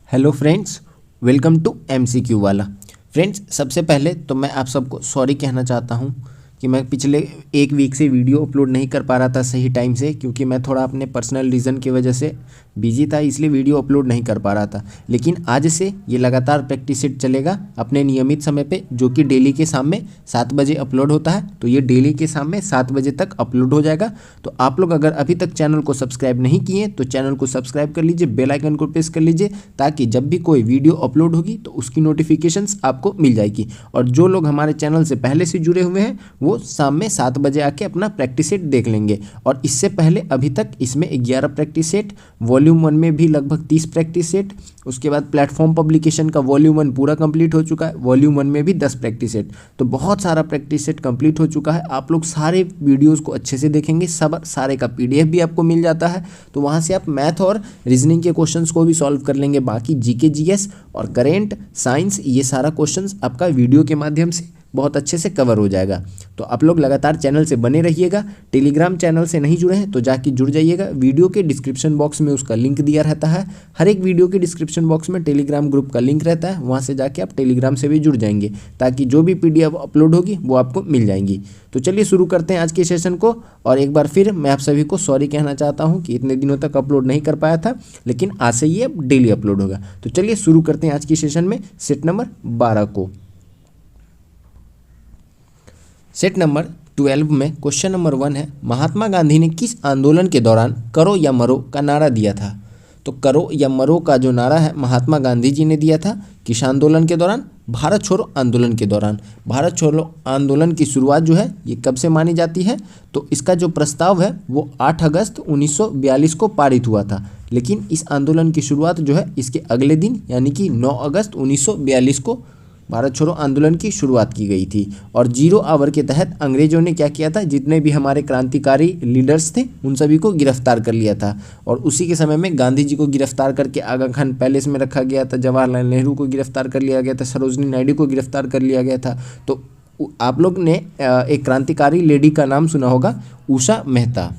Hello friends, welcome to MCQ वाला। Friends, सबसे पहले तो मैं आप सबको सॉरी कहना चाहता हूँ कि मैं पिछले एक वीक से वीडियो अपलोड नहीं कर पा रहा था सही टाइम से, क्योंकि मैं थोड़ा अपने पर्सनल रीज़न की वजह से बिजी था, इसलिए वीडियो अपलोड नहीं कर पा रहा था। लेकिन आज से ये लगातार प्रैक्टिस सेट चलेगा अपने नियमित समय पे, जो कि डेली के शाम में 7 बजे अपलोड होता है। तो ये डेली के शाम में 7 बजे तक अपलोड हो जाएगा। तो आप लोग अगर अभी तक चैनल को सब्सक्राइब नहीं किए तो चैनल को सब्सक्राइब कर लीजिए, बेल आइकन को प्रेस कर लीजिए, ताकि जब भी कोई वीडियो अपलोड होगी तो उसकी नोटिफिकेशंस आपको मिल जाएगी। और जो लोग हमारे चैनल से पहले से जुड़े हुए हैं वो शाम में 7 बजे आके अपना प्रैक्टिस सेट देख लेंगे। और इससे पहले अभी तक इसमें 11 प्रैक्टिस सेट, वॉल्यूम 1 में भी लगभग 30 प्रैक्टिस सेट, उसके बाद प्लेटफॉर्म पब्लिकेशन का वॉल्यूम 1 पूरा कंप्लीट हो चुका है, वॉल्यूम 1 में भी 10 प्रैक्टिस सेट। तो बहुत सारा प्रैक्टिस सेट कंप्लीट हो चुका है। आप लोग सारे वीडियोस को अच्छे से देखेंगे, सब सारे का PDF भी आपको मिल जाता है। तो वहाँ से आप मैथ और रीजनिंग के क्वेश्चंस को भी सॉल्व कर लेंगे। बाकी GK GS और करेंट साइंस, ये सारा क्वेश्चंस आपका वीडियो के माध्यम से बहुत अच्छे से कवर हो जाएगा। तो आप लोग लगातार चैनल से बने रहिएगा। टेलीग्राम चैनल से नहीं जुड़े हैं तो जाके जुड़ जाइएगा, वीडियो के डिस्क्रिप्शन बॉक्स में उसका लिंक दिया रहता है। हर एक वीडियो के डिस्क्रिप्शन बॉक्स में टेलीग्राम ग्रुप का लिंक रहता है, वहाँ से जाके आप टेलीग्राम से भी जुड़ जाएंगे, ताकि जो भी PDF अपलोड होगी वो आपको मिल जाएंगी। तो चलिए शुरू करते हैं आज के सेशन को। और एक बार फिर मैं आप सभी को सॉरी कहना चाहता हूँ कि इतने दिनों तक अपलोड नहीं कर पाया था, लेकिन आज से ये डेली अपलोड होगा। तो चलिए शुरू करते हैं आज की सेशन में सेट नंबर 12 को। सेट नंबर 12 में क्वेश्चन नंबर 1 है, महात्मा गांधी ने किस आंदोलन के दौरान करो या मरो का नारा दिया था? तो करो या मरो का जो नारा है महात्मा गांधी जी ने दिया था किस आंदोलन के दौरान? भारत छोड़ो आंदोलन के दौरान। भारत छोड़ो आंदोलन की शुरुआत जो है ये कब से मानी जाती है? तो इसका जो प्रस्ताव है वो 8 अगस्त 1942 को पारित हुआ था, लेकिन इस आंदोलन की शुरुआत जो है इसके अगले दिन यानी कि 9 अगस्त 1942 को भारत छोड़ो आंदोलन की शुरुआत की गई थी। और 0 आवर के तहत अंग्रेजों ने क्या किया था, जितने भी हमारे क्रांतिकारी लीडर्स थे उन सभी को गिरफ्तार कर लिया था। और उसी के समय में गांधी जी को गिरफ्तार करके आगा खान पैलेस में रखा गया था, जवाहरलाल नेहरू को गिरफ्तार कर लिया गया था, सरोजनी नायडू को गिरफ्तार कर लिया गया था। तो आप लोग ने एक क्रांतिकारी लेडी का नाम सुना होगा, उषा मेहता।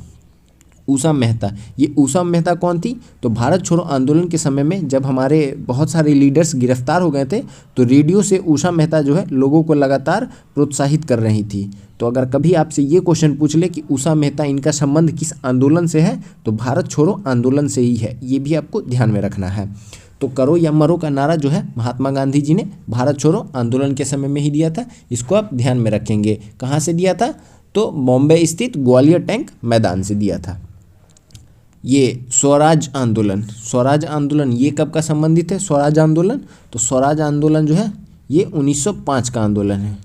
उषा मेहता, ये उषा मेहता कौन थी? तो भारत छोड़ो आंदोलन के समय में जब हमारे बहुत सारे लीडर्स गिरफ्तार हो गए थे तो रेडियो से उषा मेहता जो है लोगों को लगातार प्रोत्साहित कर रही थी। तो अगर कभी आपसे ये क्वेश्चन पूछ ले कि उषा मेहता, इनका संबंध किस आंदोलन से है, तो भारत छोड़ो आंदोलन से ही है, ये भी आपको ध्यान में रखना है। तो करो या मरो का नारा जो है महात्मा गांधी जी ने भारत छोड़ो आंदोलन के समय में ही दिया था, इसको आप ध्यान में रखेंगे। कहाँ से दिया था? तो बॉम्बे स्थित ग्वालियर टैंक मैदान से दिया था। ये स्वराज आंदोलन ये कब का संबंधित है? स्वराज आंदोलन, तो स्वराज आंदोलन जो है ये 1905 का आंदोलन है।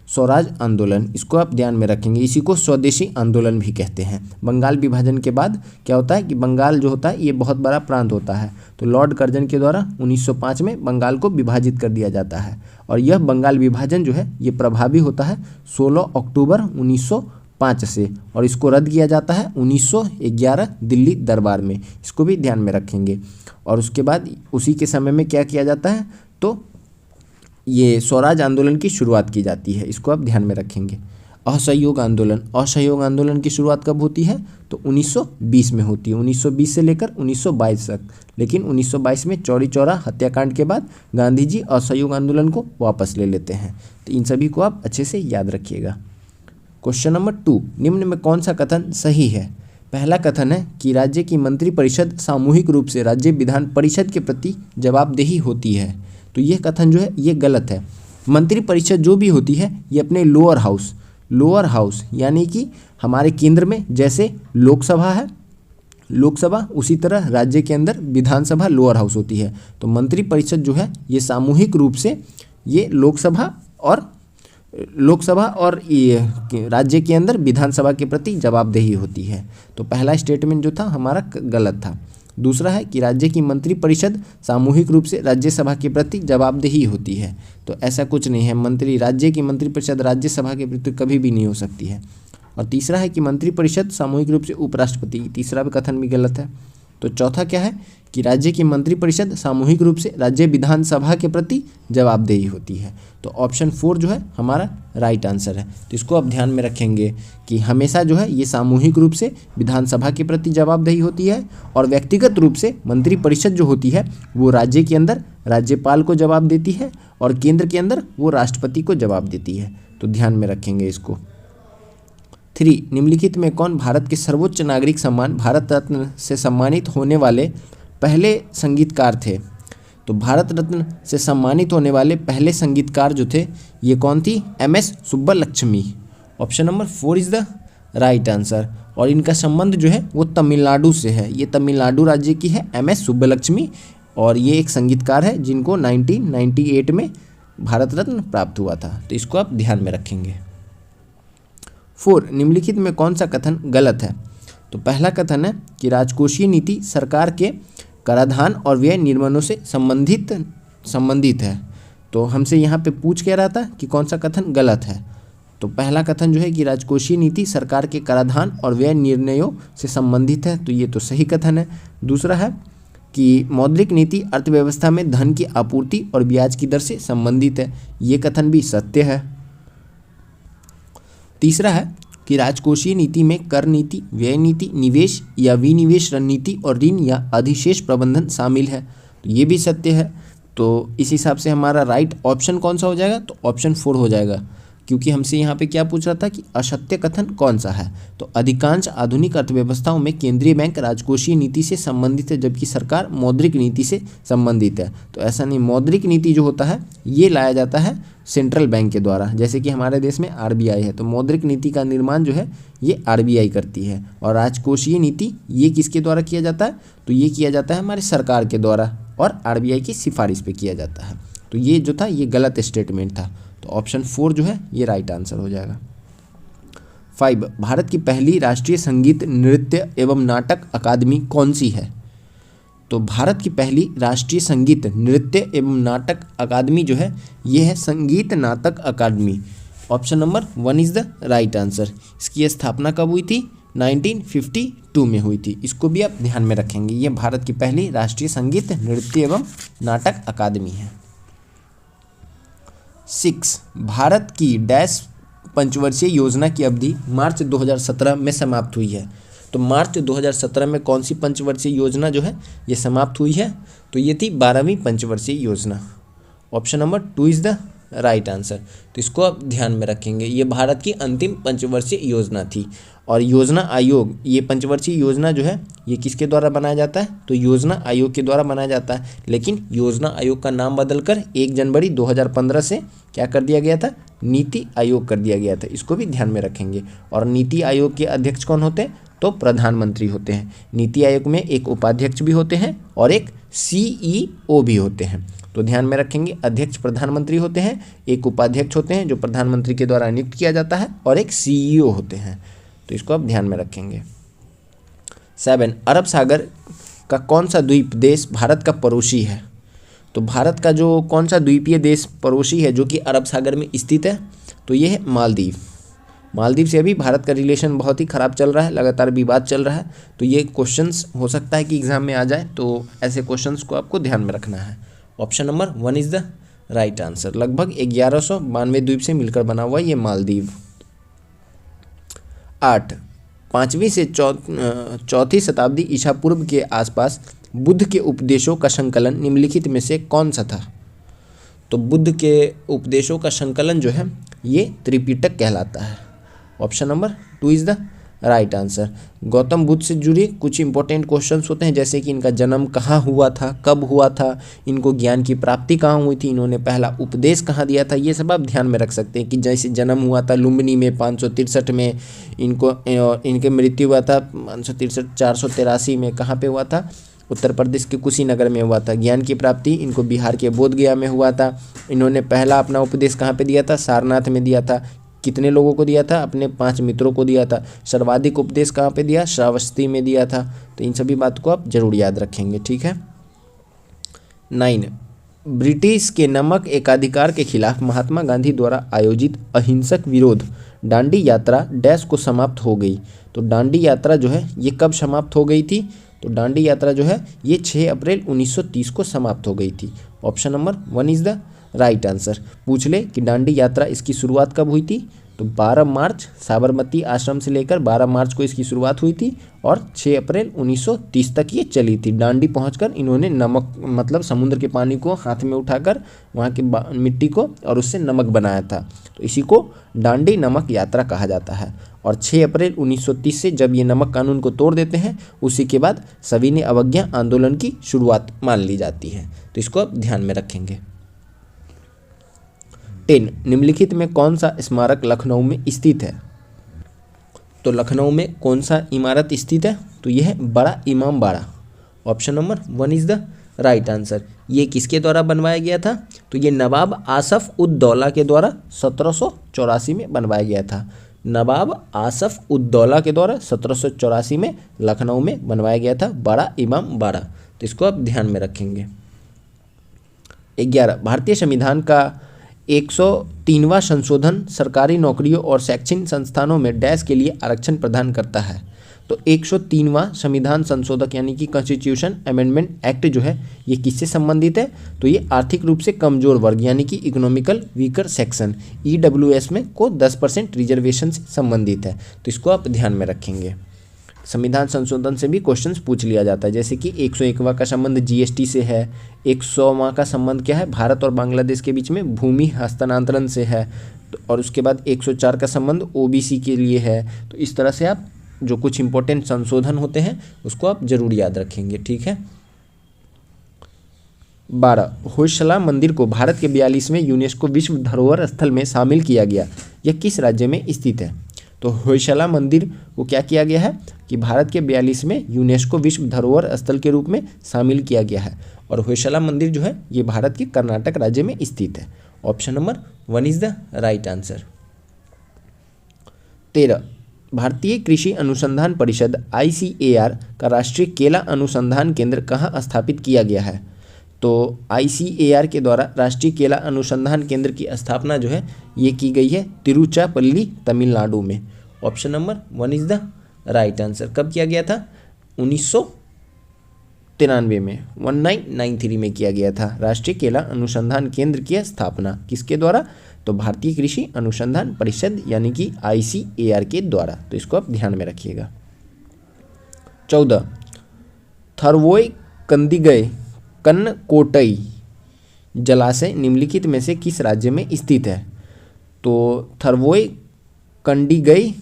स्वराज आंदोलन, इसको आप ध्यान में रखेंगे। इसी को स्वदेशी आंदोलन भी कहते हैं। बंगाल विभाजन के बाद क्या होता है कि बंगाल जो होता है ये बहुत बड़ा प्रांत होता है, तो लॉर्ड कर्जन के द्वारा 1905 में बंगाल को विभाजित कर दिया जाता है। और यह बंगाल विभाजन जो है ये प्रभावी होता है 16 अक्टूबर 1905 से, और इसको रद्द किया जाता है 1911 दिल्ली दरबार में, इसको भी ध्यान में रखेंगे। और उसके बाद उसी के समय में क्या किया जाता है, तो ये स्वराज आंदोलन की शुरुआत की जाती है, इसको आप ध्यान में रखेंगे। असहयोग आंदोलन की शुरुआत कब होती है? तो 1920 में होती है, 1920 से लेकर 1922 तक। लेकिन 1922 में चौरी चौरा हत्याकांड के बाद गांधी जी असहयोग आंदोलन को वापस ले लेते हैं। तो इन सभी को आप अच्छे से याद रखिएगा। क्वेश्चन नंबर 2, निम्न में कौन सा कथन सही है? पहला कथन है कि राज्य की मंत्रिपरिषद सामूहिक रूप से राज्य विधान परिषद के प्रति जवाबदेही होती है। तो यह कथन जो है ये गलत है। मंत्रिपरिषद जो भी होती है ये अपने लोअर हाउस यानी कि हमारे केंद्र में जैसे लोकसभा है, लोकसभा, उसी तरह राज्य के अंदर विधानसभा लोअर हाउस होती है। तो मंत्रिपरिषद जो है ये सामूहिक रूप से ये लोकसभा और ये राज्य के अंदर विधानसभा के प्रति जवाबदेही होती है। तो पहला स्टेटमेंट जो था हमारा गलत था। दूसरा है कि राज्य की मंत्रिपरिषद सामूहिक रूप से राज्यसभा के प्रति जवाबदेही होती है। तो ऐसा कुछ नहीं है, राज्य की मंत्रिपरिषद राज्यसभा के प्रति कभी भी नहीं हो सकती है। और तीसरा है कि मंत्रिपरिषद सामूहिक रूप से उपराष्ट्रपति, तीसरा भी कथन भी गलत है। तो चौथा क्या है कि राज्य की मंत्रिपरिषद सामूहिक रूप से राज्य विधानसभा के प्रति जवाबदेही होती है। तो ऑप्शन 4 जो है हमारा राइट आंसर है। तो इसको आप ध्यान में रखेंगे कि हमेशा जो है ये सामूहिक रूप से विधानसभा के प्रति जवाबदेही होती है और व्यक्तिगत रूप से मंत्रिपरिषद जो होती है वो राज्य के अंदर राज्यपाल को जवाब देती है और केंद्र के अंदर वो राष्ट्रपति को जवाब देती है। तो ध्यान में रखेंगे इसको। 3 निम्नलिखित में कौन भारत के सर्वोच्च नागरिक सम्मान भारत रत्न से सम्मानित होने वाले पहले संगीतकार थे? तो भारत रत्न से सम्मानित होने वाले पहले संगीतकार जो थे ये कौन थी? MS Subbulakshmi. Option number 4 is the right answer. और इनका संबंध जो है वो तमिलनाडु से है। ये तमिलनाडु राज्य की है MS सुब्बलक्ष्मी और ये एक संगीतकार है जिनको 1998 में भारत रत्न प्राप्त हुआ था। तो इसको आप ध्यान में रखेंगे। 4 निम्नलिखित में कौन सा कथन गलत है? तो पहला कथन है कि राजकोषीय नीति सरकार के कराधान और व्यय निर्माणों से संबंधित है। तो हमसे यहाँ पे पूछ कह रहा था कि कौन सा कथन गलत है। तो पहला कथन जो है कि राजकोषीय नीति सरकार के कराधान और व्यय निर्णयों से संबंधित है, तो ये तो सही कथन है। दूसरा है कि मौद्रिक नीति अर्थव्यवस्था में धन की आपूर्ति और ब्याज की दर से संबंधित है, ये कथन भी सत्य है। तीसरा है कि राजकोषीय नीति में कर नीति, व्यय नीति, निवेश या विनिवेश रणनीति और ऋण या अधिशेष प्रबंधन शामिल है, तो ये भी सत्य है। तो इस हिसाब से हमारा राइट ऑप्शन कौन सा हो जाएगा? तो ऑप्शन 4 हो जाएगा, क्योंकि हमसे यहाँ पे क्या पूछ रहा था कि असत्य कथन कौन सा है। तो अधिकांश आधुनिक अर्थव्यवस्थाओं में केंद्रीय बैंक राजकोषीय नीति से संबंधित है जबकि सरकार मौद्रिक नीति से संबंधित है। तो ऐसा नहीं, मौद्रिक नीति जो होता है ये लाया जाता है सेंट्रल बैंक के द्वारा, जैसे कि हमारे देश में RBI है। तो मौद्रिक नीति का निर्माण जो है ये RBI करती है और राजकोषीय नीति ये किसके द्वारा किया जाता है? तो ये किया जाता है हमारे सरकार के द्वारा और RBI की सिफारिश पे किया जाता है। तो ये जो था ये गलत स्टेटमेंट था। तो ऑप्शन 4 जो है ये राइट आंसर हो जाएगा। 5 भारत की पहली राष्ट्रीय संगीत नृत्य एवं नाटक अकादमी कौन सी है? तो भारत की पहली राष्ट्रीय संगीत नृत्य एवं नाटक अकादमी जो है ये है Sangeet Natak Akademi. Option number 1 is the right answer. इसकी स्थापना कब हुई थी? 1952 में हुई थी। इसको भी आप ध्यान में रखेंगे। ये भारत की पहली राष्ट्रीय संगीत नृत्य एवं नाटक अकादमी है। 6 भारत की डैश पंचवर्षीय योजना की अवधि मार्च 2017 में समाप्त हुई है। तो मार्च 2017 में कौन सी पंचवर्षीय योजना जो है ये समाप्त हुई है? तो ये थी 12वीं पंचवर्षीय योजना। Option number 2 is the right answer. तो इसको आप ध्यान में रखेंगे। ये भारत की अंतिम पंचवर्षीय योजना थी और योजना आयोग, ये पंचवर्षीय योजना जो है ये किसके द्वारा बनाया जाता है? तो योजना आयोग के द्वारा बनाया जाता है। लेकिन योजना आयोग का नाम बदलकर 1 जनवरी 2015 से क्या कर दिया गया था? नीति आयोग कर दिया गया था। इसको भी ध्यान में रखेंगे। और नीति आयोग के अध्यक्ष कौन होते हैं? तो प्रधानमंत्री होते हैं। नीति आयोग में एक उपाध्यक्ष भी होते हैं और एक CEO भी होते हैं। तो ध्यान में रखेंगे, अध्यक्ष प्रधानमंत्री होते हैं, एक उपाध्यक्ष होते हैं जो प्रधानमंत्री के द्वारा नियुक्त किया जाता है और एक CEO होते हैं। तो इसको आप ध्यान में रखेंगे। 7 अरब सागर का कौन सा द्वीप देश भारत का पड़ोसी है? तो भारत का जो कौन सा द्वीपीय देश पड़ोसी है जो कि अरब सागर में स्थित है? तो ये है मालदीव। मालदीव से अभी भारत का रिलेशन बहुत ही ख़राब चल रहा है, लगातार विवाद चल रहा है। तो ये क्वेश्चंस हो सकता है कि एग्जाम में आ जाए, तो ऐसे क्वेश्चंस को आपको ध्यान में रखना है। Option number 1 is the right answer. लगभग 1192 द्वीप से मिलकर बना हुआ ये मालदीव। 8 5वीं से 4वीं शताब्दी ईसा पूर्व के आसपास बुद्ध के उपदेशों का संकलन निम्नलिखित में से कौन सा था? तो बुद्ध के उपदेशों का संकलन जो है ये त्रिपिटक कहलाता है। Option number 2 is the right answer. Gautam Buddha से जुड़े कुछ इंपॉर्टेंट क्वेश्चंस होते हैं, जैसे कि इनका जन्म कहाँ हुआ था, कब हुआ था, इनको ज्ञान की प्राप्ति कहाँ हुई थी, इन्होंने पहला उपदेश कहाँ दिया था, ये सब आप ध्यान में रख सकते हैं। कि जैसे जन्म हुआ था लुम्बिनी में 563 में, इनके मृत्यु हुआ था 563 483 में। कहाँ पे हुआ था? उत्तर प्रदेश के कुशीनगर में हुआ था। ज्ञान की प्राप्ति इनको बिहार के बोधगया में हुआ था। इन्होंने पहला अपना उपदेश कहाँ पे दिया था? सारनाथ में दिया था। कितने लोगों को दिया था? अपने 5 मित्रों को दिया था। सर्वाधिक उपदेश कहाँ पे दिया? श्रावस्ती में दिया था। तो इन सभी बात को आप जरूर याद रखेंगे, ठीक है। 9 ब्रिटिश के नमक एकाधिकार के खिलाफ महात्मा गांधी द्वारा आयोजित अहिंसक विरोध दांडी यात्रा डैश को समाप्त हो गई। तो दांडी यात्रा जो है ये कब समाप्त हो गई थी? तो दांडी यात्रा जो है ये 6 अप्रैल 1930 को समाप्त हो गई थी। Option number 1 is the right answer. पूछ ले कि दांडी यात्रा इसकी शुरुआत कब हुई थी, तो 12 मार्च साबरमती आश्रम से लेकर 12 मार्च को इसकी शुरुआत हुई थी और 6 अप्रैल 1930 तक ये चली थी। दांडी पहुंचकर इन्होंने नमक मतलब समुद्र के पानी को हाथ में उठाकर वहाँ की मिट्टी को और उससे नमक बनाया था, तो इसी को दांडी नमक यात्रा कहा जाता है। और 6 अप्रैल 1930 से जब ये नमक कानून को तोड़ देते हैं उसी के बाद सविनय अवज्ञा आंदोलन की शुरुआत मान ली जाती है, तो इसको आप ध्यान में रखेंगे। 10 निम्नलिखित में कौन सा स्मारक लखनऊ में स्थित है, तो लखनऊ में कौन सा इमारत स्थित है, तो यह है बड़ा इमाम बाड़ा। Option number 1 is the right answer. ये किसके द्वारा बनवाया गया था, तो ये नवाब आसफ उद दौला के द्वारा 1784 में बनवाया गया था। नवाब आसफ उद दौला के द्वारा 1784 में लखनऊ में बनवाया गया था बड़ा इमाम बाड़ा, तो इसको आप ध्यान में रखेंगे। 11 भारतीय संविधान का 103वां संशोधन सरकारी नौकरियों और शैक्षणिक संस्थानों में डैश के लिए आरक्षण प्रदान करता है, तो 103वां संविधान संशोधक यानी कि कॉन्स्टिट्यूशन अमेंडमेंट एक्ट जो है ये किससे संबंधित है, तो ये आर्थिक रूप से कमजोर वर्ग यानी कि इकोनॉमिकल वीकर सेक्शन EWS में को 10% रिजर्वेशन से संबंधित है, तो इसको आप ध्यान में रखेंगे। संविधान संशोधन से भी क्वेश्चंस पूछ लिया जाता है, जैसे कि 101वां का संबंध GST से है, 100वां का संबंध क्या है भारत और बांग्लादेश के बीच में भूमि हस्तांतरण से है, और उसके बाद 104 का संबंध OBC के लिए है। तो इस तरह से आप जो कुछ इंपॉर्टेंट संशोधन होते हैं उसको आप जरूर याद रखेंगे, ठीक है। 12 होयसला मंदिर को भारत के 42वें यूनेस्को विश्व धरोहर स्थल में शामिल किया गया, यह किस राज्य में स्थित है, तो होयसला मंदिर को क्या किया गया है कि भारत के 42वें यूनेस्को विश्व धरोहर स्थल के रूप में शामिल किया गया है, और होयसला मंदिर जो है ये भारत के कर्नाटक राज्य में स्थित है। Option number 1 is the right answer. 13 भारतीय कृषि अनुसंधान परिषद ICAR का राष्ट्रीय केला अनुसंधान केंद्र कहाँ स्थापित किया गया है, तो ICAR के द्वारा राष्ट्रीय केला अनुसंधान केंद्र की स्थापना जो है ये की गई है तिरुचिरापल्ली तमिलनाडु में। Option number 1 is the right answer. कब किया गया था, 1993 में 1993 में किया गया था राष्ट्रीय केला अनुसंधान केंद्र की स्थापना, किसके द्वारा, तो भारतीय कृषि अनुसंधान परिषद यानी कि ICAR के द्वारा, तो इसको आप ध्यान में रखिएगा। 14 थरवोई कंदिगई कन्नकोटई जलाशय निम्नलिखित में से किस राज्य में स्थित है, तो थरवोई कंडिगई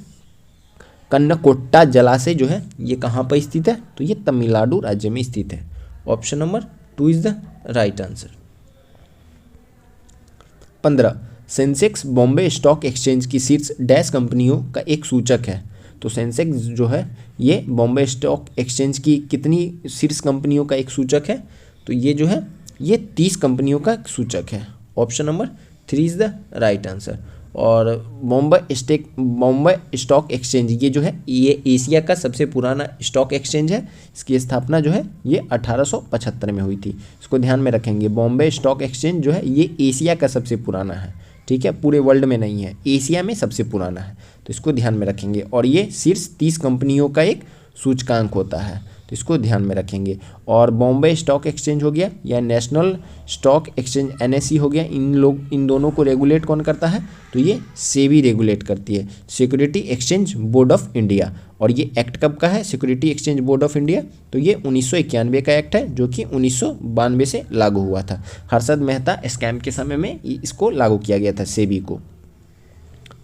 कन्नकोट्टा जलाशय जो है ये कहाँ पर स्थित है, तो ये तमिलनाडु राज्य में स्थित है। Option number 2 is the right answer. 15 Sensex Bombay stock exchange की शीर्ष डैश कंपनियों का एक सूचक है, तो सेंसेक्स जो है ये बॉम्बे स्टॉक एक्सचेंज की कितनी शीर्ष कंपनियों का एक सूचक है, तो ये जो है ये 30 कंपनियों का सूचक है। Option number 3 is the right answer. और बॉम्बे स्टॉक एक्सचेंज ये जो है ये एशिया का सबसे पुराना स्टॉक एक्सचेंज है, इसकी स्थापना जो है ये 1875 में हुई थी, इसको ध्यान में रखेंगे। बॉम्बे स्टॉक एक्सचेंज जो है ये एशिया का सबसे पुराना है, ठीक है, पूरे वर्ल्ड में नहीं है, एशिया में सबसे पुराना है, तो इसको ध्यान में रखेंगे। और ये शीर्ष 30 कंपनियों का एक सूचकांक होता है, तो इसको ध्यान में रखेंगे। और बॉम्बे स्टॉक एक्सचेंज हो गया या नेशनल स्टॉक एक्सचेंज NSE हो गया, इन दोनों को रेगुलेट कौन करता है, तो ये सेबी रेगुलेट करती है, security exchange board of India. और ये एक्ट कब का है, security exchange board of India, तो ये 1991 का एक्ट है जो कि 1992 से लागू हुआ था। हर्षद मेहता स्कैम के समय में इसको लागू किया गया था सेबी को।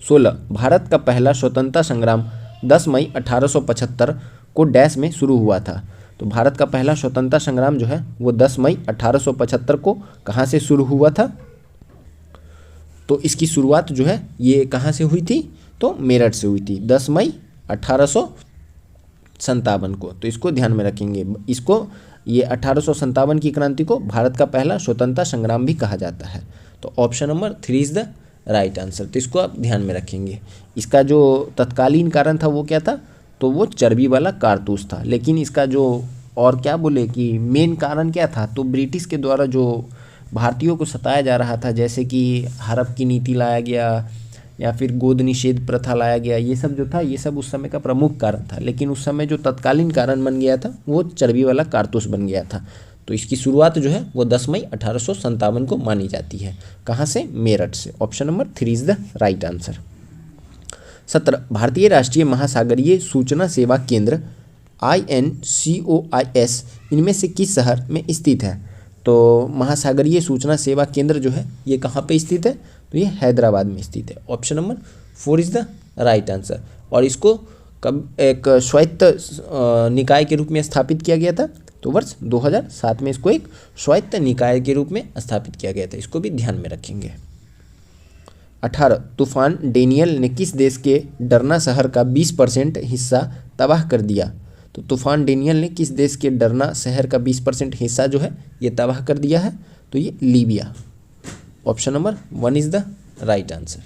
16 भारत का पहला स्वतंत्रता संग्राम 10 मई 1875 को डैश में शुरू हुआ था, तो भारत का पहला स्वतंत्रता संग्राम जो है वो 10 मई 1875 को कहाँ से शुरू हुआ था, तो इसकी शुरुआत जो है ये कहाँ से हुई थी, तो मेरठ से हुई थी 10 मई 1857 को, तो इसको ध्यान में रखेंगे। इसको ये 1857 की क्रांति को भारत का पहला स्वतंत्रता संग्राम भी कहा जाता है, तो option number 3 is the right answer, तो इसको आप ध्यान में रखेंगे। इसका जो तत्कालीन कारण था वो क्या था, तो वो चर्बी वाला कारतूस था, लेकिन इसका जो और क्या बोले कि मेन कारण क्या था, तो ब्रिटिश के द्वारा जो भारतीयों को सताया जा रहा था, जैसे कि हड़प की नीति लाया गया या फिर गोद निषेध प्रथा लाया गया, ये सब जो था ये सब उस समय का प्रमुख कारण था। लेकिन उस समय जो तत्कालीन कारण बन गया था वो चर्बी वाला कारतूस बन गया था। तो इसकी शुरुआत जो है वो 10 मई 1857 को मानी जाती है। कहाँ से? मेरठ से। Option number 3 is the right answer. 17 भारतीय राष्ट्रीय महासागरीय सूचना सेवा केंद्र INCOIS इनमें से किस शहर में स्थित है? तो महासागरीय सूचना सेवा केंद्र जो है ये कहाँ पे स्थित है? तो ये हैदराबाद में स्थित है। Option number 4 is the right answer. और इसको कब एक स्वायत्त निकाय के रूप में स्थापित किया गया था? तो वर्ष 2007 में इसको एक स्वायत्त निकाय के रूप में स्थापित किया गया था। इसको भी ध्यान में रखेंगे। 18 तूफान डेनियल ने किस देश के डरना शहर का 20% हिस्सा तबाह कर दिया? तो तूफान डेनियल ने किस देश के डरना शहर का 20% हिस्सा जो है ये तबाह कर दिया है? तो ये Libya. Option number 1 is the right answer.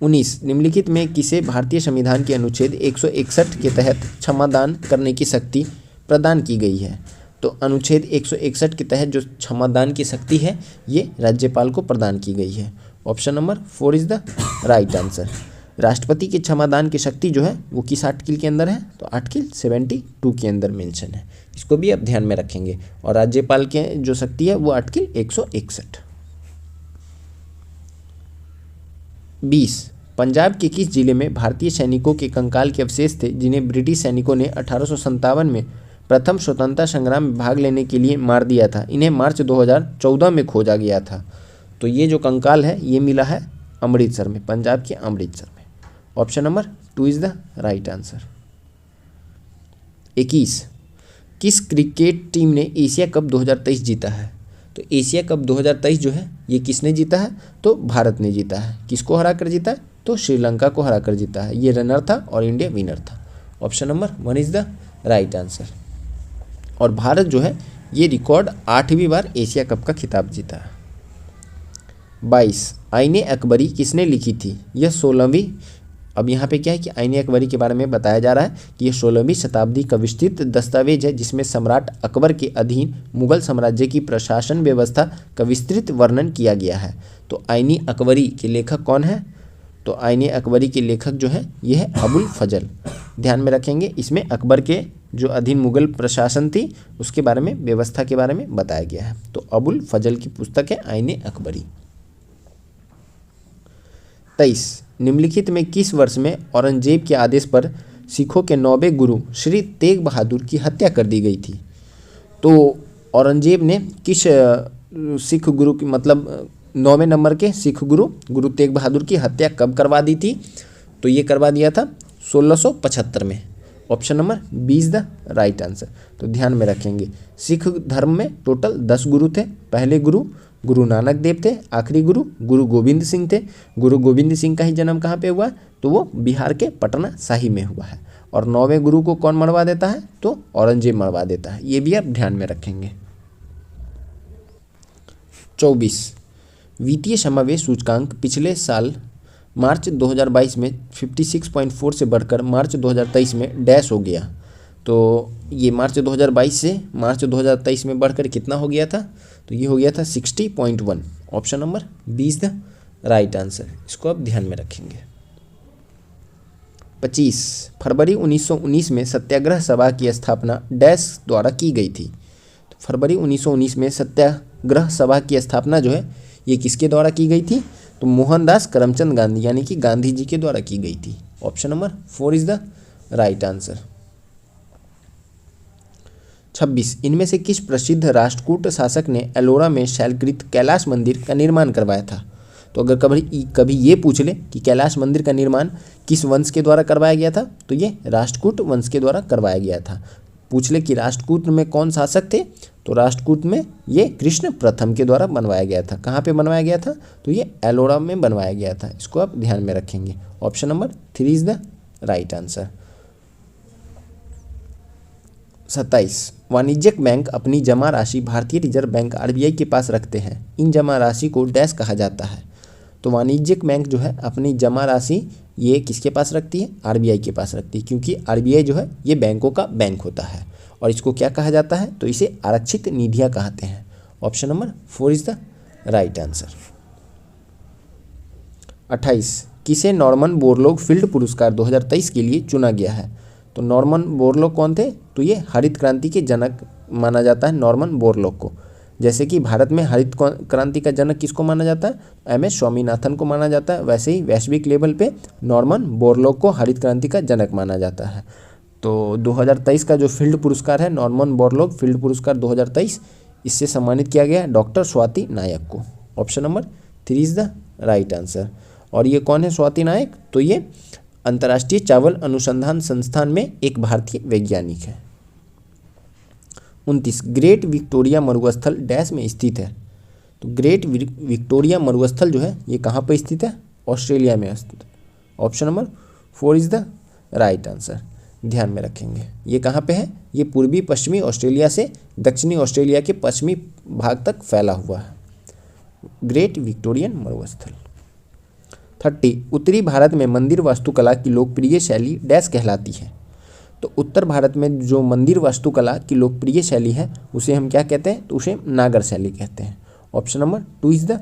19 निम्नलिखित में किसे भारतीय संविधान के अनुच्छेद 161 के तहत क्षमादान करने की शक्ति प्रदान की गई है? तो अनुच्छेद 161 के तहत जो क्षमादान की शक्ति है ये राज्यपाल को प्रदान की गई है। Option number 4 is the right answer. राष्ट्रपति के क्षमादान की शक्ति जो है वो किस आर्टिकल के अंदर है? तो आर्टिकल 72 के अंदर मेंशन है। इसको भी आप ध्यान में रखेंगे। और राज्यपाल के जो शक्ति है वो आर्टिकल 161। 20 पंजाब के किस जिले में भारतीय सैनिकों के कंकाल के अवशेष थे जिन्हें ब्रिटिश सैनिकों ने 1857 में प्रथम स्वतंत्रता संग्राम में भाग लेने के लिए मार दिया था? इन्हें मार्च 2014 में खोजा गया था। तो ये जो कंकाल है ये मिला है अमृतसर में, पंजाब के अमृतसर में। Option number 2 is the right answer. 21 किस क्रिकेट टीम ने एशिया कप 2023 जीता है? तो एशिया कप 2023 जो है ये किसने जीता है? तो भारत ने जीता है। किसको हरा कर जीता है? तो श्रीलंका को हरा कर जीता है। ये रनर था और इंडिया विनर था। Option number 1 is the right answer. और भारत जो है ये रिकॉर्ड 8वीं बार एशिया कप का खिताब जीता है। 22 आईने अकबरी किसने लिखी थी? यह 16वीं, अब यहाँ पे क्या है कि आईने अकबरी के बारे में बताया जा रहा है कि यह 16वीं शताब्दी का विस्तृत दस्तावेज है जिसमें सम्राट अकबर के अधीन मुगल साम्राज्य की प्रशासन व्यवस्था का विस्तृत वर्णन किया गया है। तो आईने अकबरी के लेखक कौन है? तो आईने अकबरी के लेखक जो है यह है अबुल फजल। ध्यान में रखेंगे, इसमें अकबर के जो अधीन मुगल प्रशासन थी उसके बारे में, व्यवस्था के बारे में बताया गया है। तो अबुल फजल की पुस्तक है आईने अकबरी। 23 निम्नलिखित में किस वर्ष में औरंगजेब के आदेश पर सिखों के 9वें गुरु श्री तेग बहादुर की हत्या कर दी गई थी? तो औरंगजेब ने किस सिख गुरु की, मतलब 9वें नंबर के सिख गुरु तेग बहादुर की हत्या कब करवा दी थी? तो ये करवा दिया था 1675 में। Option number 20 the right answer. तो ध्यान में रखेंगे, सिख धर्म में टोटल 10 गुरु थे। पहले गुरु नानक देव थे। आखिरी गुरु गोविंद सिंह थे। गुरु गोविंद सिंह का ही जन्म कहाँ पे हुआ? तो वो बिहार के पटना शाही में हुआ है। और 9वें गुरु को कौन मरवा देता है? तो औरंगजेब मरवा देता है। ये भी आप ध्यान में रखेंगे। 24 वित्तीय समावेश सूचकांक पिछले साल मार्च 2022 में 56.4 से बढ़कर मार्च 2023 में डैश हो गया। तो ये मार्च 2022 से मार्च 2023 में बढ़कर कितना हो गया था? तो ये हो गया था 60.1। Option number 20 the right answer. इसको आप ध्यान में रखेंगे। 25 फरवरी 1919 में सत्याग्रह सभा की स्थापना डैश द्वारा की गई थी। तो फरवरी 1919 में सत्याग्रह सभा की स्थापना जो है ये किसके द्वारा की गई थी? तो मोहनदास करमचंद गांधी यानी कि गांधी जी के द्वारा की गई थी। Option number 4 is the right answer. 26 इनमें से किस प्रसिद्ध राष्ट्रकूट शासक ने एलोरा में शैलकृत कैलाश मंदिर का निर्माण करवाया था? तो अगर कभी ये पूछ ले कि कैलाश मंदिर का निर्माण किस वंश के द्वारा करवाया गया था, तो ये राष्ट्रकूट वंश के द्वारा करवाया गया था। पूछ ले कि राष्ट्रकूट में कौन शासक थे, तो राष्ट्रकूट में ये कृष्ण प्रथम के द्वारा बनवाया गया था। कहाँ पे बनवाया गया था? तो ये एलोरा में बनवाया गया था। इसको आप ध्यान में रखेंगे। Option number 3 is the right answer. 27 वाणिज्यिक बैंक अपनी जमा राशि भारतीय रिजर्व बैंक RBI के पास रखते हैं। इन जमा राशि को डैश कहा जाता है? तो वाणिज्यिक बैंक जो है अपनी जमा राशि ये किसके पास रखती है? RBI के पास रखती है, क्योंकि RBI जो है ये बैंकों का बैंक होता है। और इसको क्या कहा जाता है? तो इसे आरक्षित निधियां कहते हैं। Option number 4 is the right answer. 28 किसे नॉर्मन बोरलॉग फील्ड पुरस्कार 2023 के लिए चुना गया है? तो नॉर्मन बोरलॉग कौन थे? तो ये हरित क्रांति के जनक माना जाता है नॉर्मन बोरलॉग को। जैसे कि भारत में हरित क्रांति का जनक किसको माना जाता है? एम.एस. स्वामीनाथन को माना जाता है। वैसे ही वैश्विक लेवल पे नॉर्मन बोरलॉग को हरित क्रांति का जनक माना जाता है। तो 2023 का जो फील्ड पुरस्कार है नॉर्मन बोरलॉग फील्ड पुरस्कार 2023, इससे सम्मानित किया गया डॉक्टर स्वाति नायक को। Option number 3 is the right answer. और ये कौन है स्वाति नायक? तो ये अंतर्राष्ट्रीय चावल अनुसंधान संस्थान में एक भारतीय वैज्ञानिक है। 29 ग्रेट विक्टोरिया मरुस्थल डैश में स्थित है? तो ग्रेट विक्टोरिया मरुस्थल जो है ये कहाँ पर स्थित है? ऑस्ट्रेलिया में स्थित। Option number 4 is the right answer. ध्यान में रखेंगे ये कहाँ पे है? ये पूर्वी पश्चिमी ऑस्ट्रेलिया से दक्षिणी ऑस्ट्रेलिया के पश्चिमी भाग तक फैला हुआ है ग्रेट विक्टोरियन मरुस्थल। 30 उत्तरी भारत में मंदिर वास्तुकला की लोकप्रिय शैली डैश कहलाती है? तो उत्तर भारत में जो मंदिर वास्तुकला की लोकप्रिय शैली है उसे हम क्या कहते हैं? तो उसे नागर शैली कहते हैं। Option number 2 is the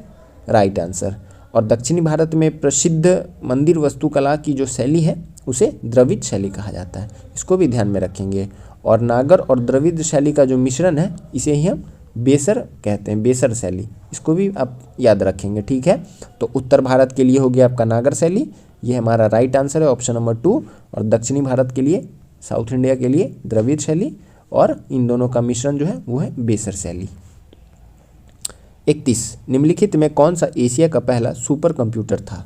right answer. और दक्षिणी भारत में प्रसिद्ध मंदिर वास्तुकला की जो शैली है उसे द्रविड़ शैली कहा जाता है। इसको भी ध्यान में रखेंगे। और नागर और द्रविड़ शैली का जो मिश्रण है इसे ही हम बेसर कहते हैं, बेसर शैली। इसको भी आप याद रखेंगे, ठीक है। तो उत्तर भारत के लिए हो गया आपका नागर शैली, ये हमारा राइट आंसर है ऑप्शन नंबर 2। और दक्षिणी भारत के लिए, साउथ इंडिया के लिए द्रविड़ शैली, और इन दोनों का मिश्रण जो है वो है बेसर शैली। 31 निम्नलिखित में कौन सा एशिया का पहला सुपर कंप्यूटर था?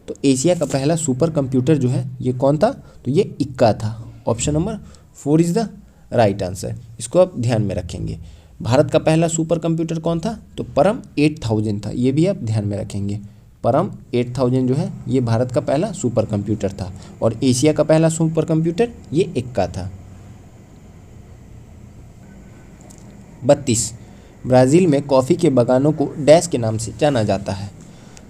तो एशिया का पहला सुपर कंप्यूटर जो है ये कौन था? तो ये इक्का था। Option number 4 is the right answer. इसको आप ध्यान में रखेंगे। भारत का पहला सुपर कंप्यूटर कौन था? तो परम 8000 था। ये भी आप ध्यान में रखेंगे। परम 8000 जो है ये भारत का पहला सुपर कंप्यूटर था। और एशिया का पहला सुपर कंप्यूटर ये इक्का था। 32 ब्राज़ील में कॉफ़ी के बागानों को डैश के नाम से जाना जाता है?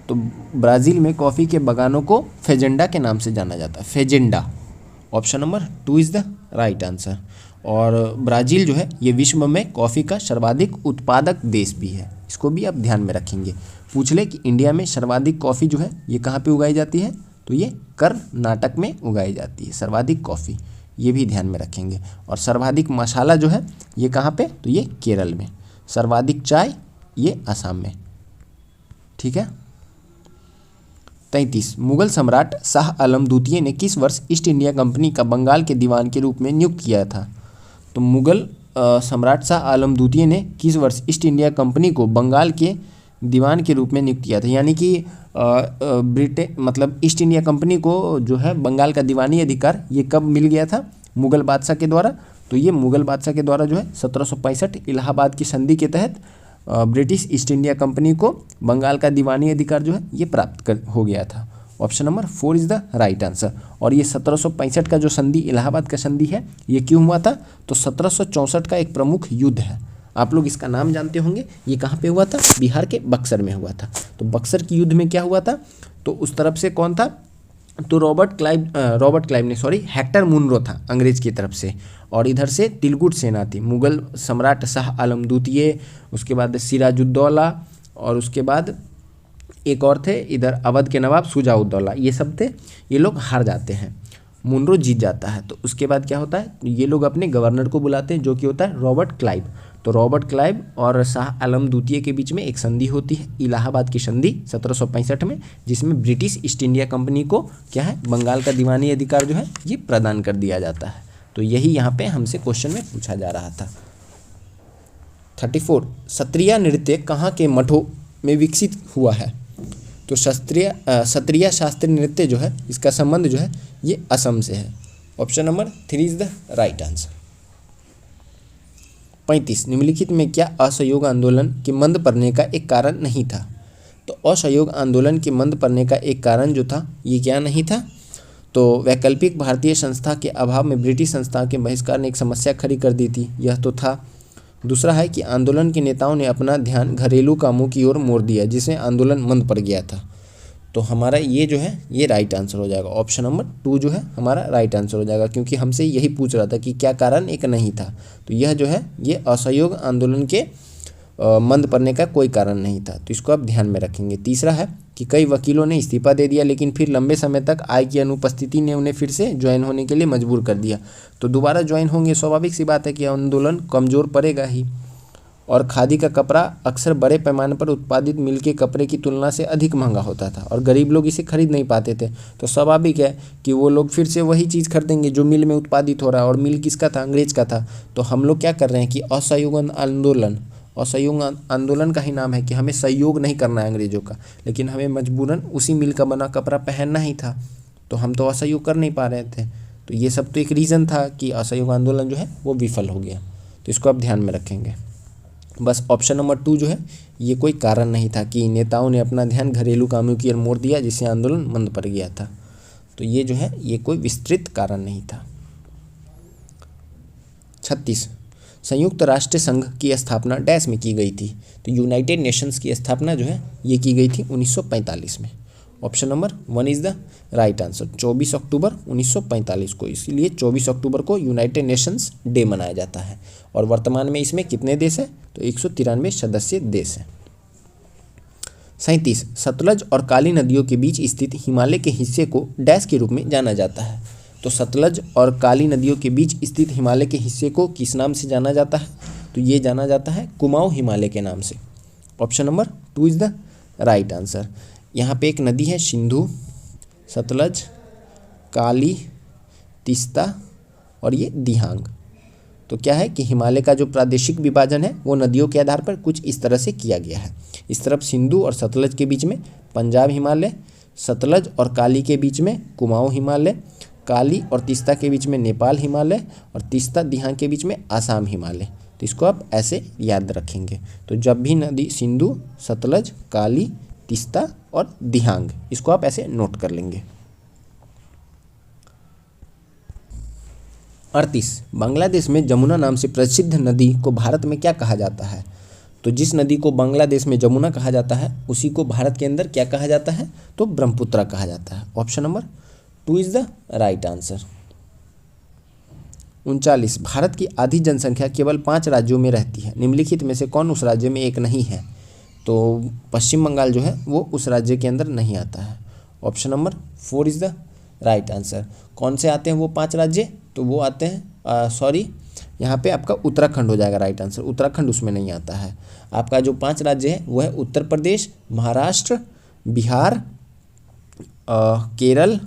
तो ब्राज़ील में कॉफ़ी के बागानों को फेजेंडा के नाम से जाना जाता है, feijoada. Option number 2 is the right answer. और ब्राज़ील जो है ये विश्व में कॉफ़ी का सर्वाधिक उत्पादक देश भी है। इसको भी आप ध्यान में रखेंगे। पूछ ले कि इंडिया में सर्वाधिक कॉफ़ी जो है ये कहाँ पे उगाई जाती है? तो ये कर्नाटक में उगाई जाती है सर्वाधिक कॉफ़ी, ये भी ध्यान में रखेंगे। और सर्वाधिक मसाला जो है ये कहाँ पे? तो ये केरल में। सर्वाधिक चाय ये असम में, ठीक है। 33 मुगल सम्राट शाह आलम द्वितीय ने किस वर्ष ईस्ट इंडिया कंपनी का बंगाल के दीवान के रूप में नियुक्त किया था? तो मुगल सम्राट शाह आलम द्वितीय ने किस वर्ष ईस्ट इंडिया कंपनी को बंगाल के दीवान के रूप में नियुक्त किया था? यानी कि ब्रिटेन मतलब ईस्ट इंडिया कंपनी को जो है बंगाल का दीवानी अधिकार ये कब मिल गया था? मुगल बादशाह के द्वारा। तो ये मुगल बादशाह के द्वारा जो है 1765 इलाहाबाद की संधि के तहत ब्रिटिश ईस्ट इंडिया कंपनी को बंगाल का दीवानी अधिकार जो है ये प्राप्त हो गया था। Option number 4 is the right answer. और ये 1765 का जो संधि, इलाहाबाद का संधि है, ये क्यों हुआ था? तो 1764 का एक प्रमुख युद्ध है, आप लोग इसका नाम जानते होंगे। ये कहाँ पे हुआ था? बिहार के बक्सर में हुआ था। तो बक्सर की युद्ध में क्या हुआ था? तो उस तरफ से कौन था? तो हेक्टर मुनरो था अंग्रेज की तरफ से। और इधर से तिलकुट सेना थी, मुगल सम्राट शाह आलम द्वितीय, उसके बाद सिराजुद्दौला, और उसके बाद एक और थे इधर अवध के नवाब शुजाउद्दौला। ये सब थे, ये लोग हार जाते हैं, मुनरो जीत जाता है। तो उसके बाद क्या होता है? ये लोग अपने गवर्नर को बुलाते हैं जो कि होता है रॉबर्ट क्लाइव। तो रॉबर्ट क्लाइव और शाह आलम द्वितीय के बीच में एक संधि होती है, इलाहाबाद की संधि 1765 में, जिसमें ब्रिटिश ईस्ट इंडिया कंपनी को क्या है? बंगाल का दीवानी अधिकार जो है ये प्रदान कर दिया जाता है। तो यही यहाँ पे हमसे क्वेश्चन में पूछा जा रहा था। 34 सत्रिया नृत्य कहाँ के मठों में विकसित हुआ है? तो सत्रिया शास्त्रीय नृत्य जो है इसका संबंध जो है ये असम से है। Option number 3 is the right answer. 35 निम्नलिखित में क्या असहयोग आंदोलन के मंद पड़ने का एक कारण नहीं था? तो असहयोग आंदोलन के मंद पड़ने का एक कारण जो था ये क्या नहीं था? तो वैकल्पिक भारतीय संस्था के अभाव में ब्रिटिश संस्था के बहिष्कार ने एक समस्या खड़ी कर दी थी, यह तो था। दूसरा है कि आंदोलन के नेताओं ने अपना ध्यान घरेलू कामों की ओर मोड़ दिया, जिससे आंदोलन मंद पड़ गया था। तो हमारा ये जो है ये राइट आंसर हो जाएगा। ऑप्शन नंबर 2 जो है हमारा राइट आंसर हो जाएगा, क्योंकि हमसे यही पूछ रहा था कि क्या कारण एक नहीं था। तो यह जो है ये असहयोग आंदोलन के मंद पड़ने का कोई कारण नहीं था, तो इसको आप ध्यान में रखेंगे। तीसरा है कि कई वकीलों ने इस्तीफा दे दिया, लेकिन फिर लंबे समय तक आय की अनुपस्थिति ने उन्हें फिर से ज्वाइन होने के लिए मजबूर कर दिया। तो दोबारा ज्वाइन होंगे, स्वाभाविक सी बात है कि आंदोलन कमज़ोर पड़ेगा ही। और खादी का कपड़ा अक्सर बड़े पैमाने पर उत्पादित मिल के कपड़े की तुलना से अधिक महंगा होता था और गरीब लोग इसे खरीद नहीं पाते थे। तो स्वाभाविक है कि वो लोग फिर से वही चीज़ खरीदेंगे जो मिल में उत्पादित हो रहा है, और मिल किसका था? अंग्रेज का था। तो हम लोग क्या कर रहे हैं कि असहयोग आंदोलन, असहयोग आंदोलन का ही नाम है कि हमें सहयोग नहीं करना है अंग्रेजों का, लेकिन हमें मजबूरन उसी मिल का बना कपड़ा पहनना ही था, तो हम तो असहयोग कर नहीं पा रहे थे। तो ये सब तो एक रीज़न था कि असहयोग आंदोलन जो है वो विफल हो गया। तो इसको आप ध्यान में रखेंगे। बस ऑप्शन नंबर 2 जो है ये कोई कारण नहीं था कि नेताओं ने अपना ध्यान घरेलू कामों की ओर मोड़ दिया जिससे आंदोलन मंद पड़ गया था। तो ये जो है ये कोई विस्तृत कारण नहीं था। 36, संयुक्त राष्ट्र संघ की स्थापना डैश में की गई थी। तो यूनाइटेड नेशंस की स्थापना जो है ये की गई थी 1945 में। Option number 1 is the right answer. 24 अक्टूबर 1945 को, इसीलिए 24 अक्टूबर को यूनाइटेड नेशंस डे मनाया जाता है। और वर्तमान में इसमें कितने देश हैं? तो 193 सदस्य देश हैं। 37, सतलज और काली नदियों के बीच स्थित हिमालय के हिस्से को डैश के रूप में जाना जाता है। तो सतलज और काली नदियों के बीच स्थित हिमालय के हिस्से को किस नाम से जाना जाता है? तो ये जाना जाता है कुमाऊं हिमालय के नाम से। Option number 2 is the right answer. यहाँ पे एक नदी है सिंधु, सतलज, काली, तीस्ता और ये दिहांग। तो क्या है कि हिमालय का जो प्रादेशिक विभाजन है वो नदियों के आधार पर कुछ इस तरह से किया गया है। इस तरफ सिंधु और सतलज के बीच में पंजाब हिमालय, सतलज और काली के बीच में कुमाऊं हिमालय, काली और तीस्ता के बीच में नेपाल हिमालय और तीस्ता दिहांग के बीच में आसाम हिमालय। तो इसको आप ऐसे याद रखेंगे। तो जब भी नदी सिंधु, सतलज, काली, तीस्ता और दिहांग, इसको आप ऐसे नोट कर लेंगे। 38, बांग्लादेश में जमुना नाम से प्रसिद्ध नदी को भारत में क्या कहा जाता है? तो जिस नदी को बांग्लादेश में जमुना कहा जाता है उसी को भारत के अंदर क्या कहा जाता है? तो ब्रह्मपुत्रा कहा जाता है। Option number 2 is the right answer. 39, Bharat की आधी जनसंख्या केवल 5 राज्यों में रहती है, निम्नलिखित में से कौन उस राज्य में एक नहीं है? तो पश्चिम बंगाल जो है वो उस राज्य के अंदर नहीं आता है। Option number 4 is the right answer. कौन से आते हैं वो 5 राज्य? तो वो आते हैं यहाँ पे आपका उत्तराखंड हो जाएगा राइट आंसर। उत्तराखंड उसमें नहीं आता है। आपका जो 5 राज्य है वो है उत्तर प्रदेश, महाराष्ट्र, बिहार, केरल,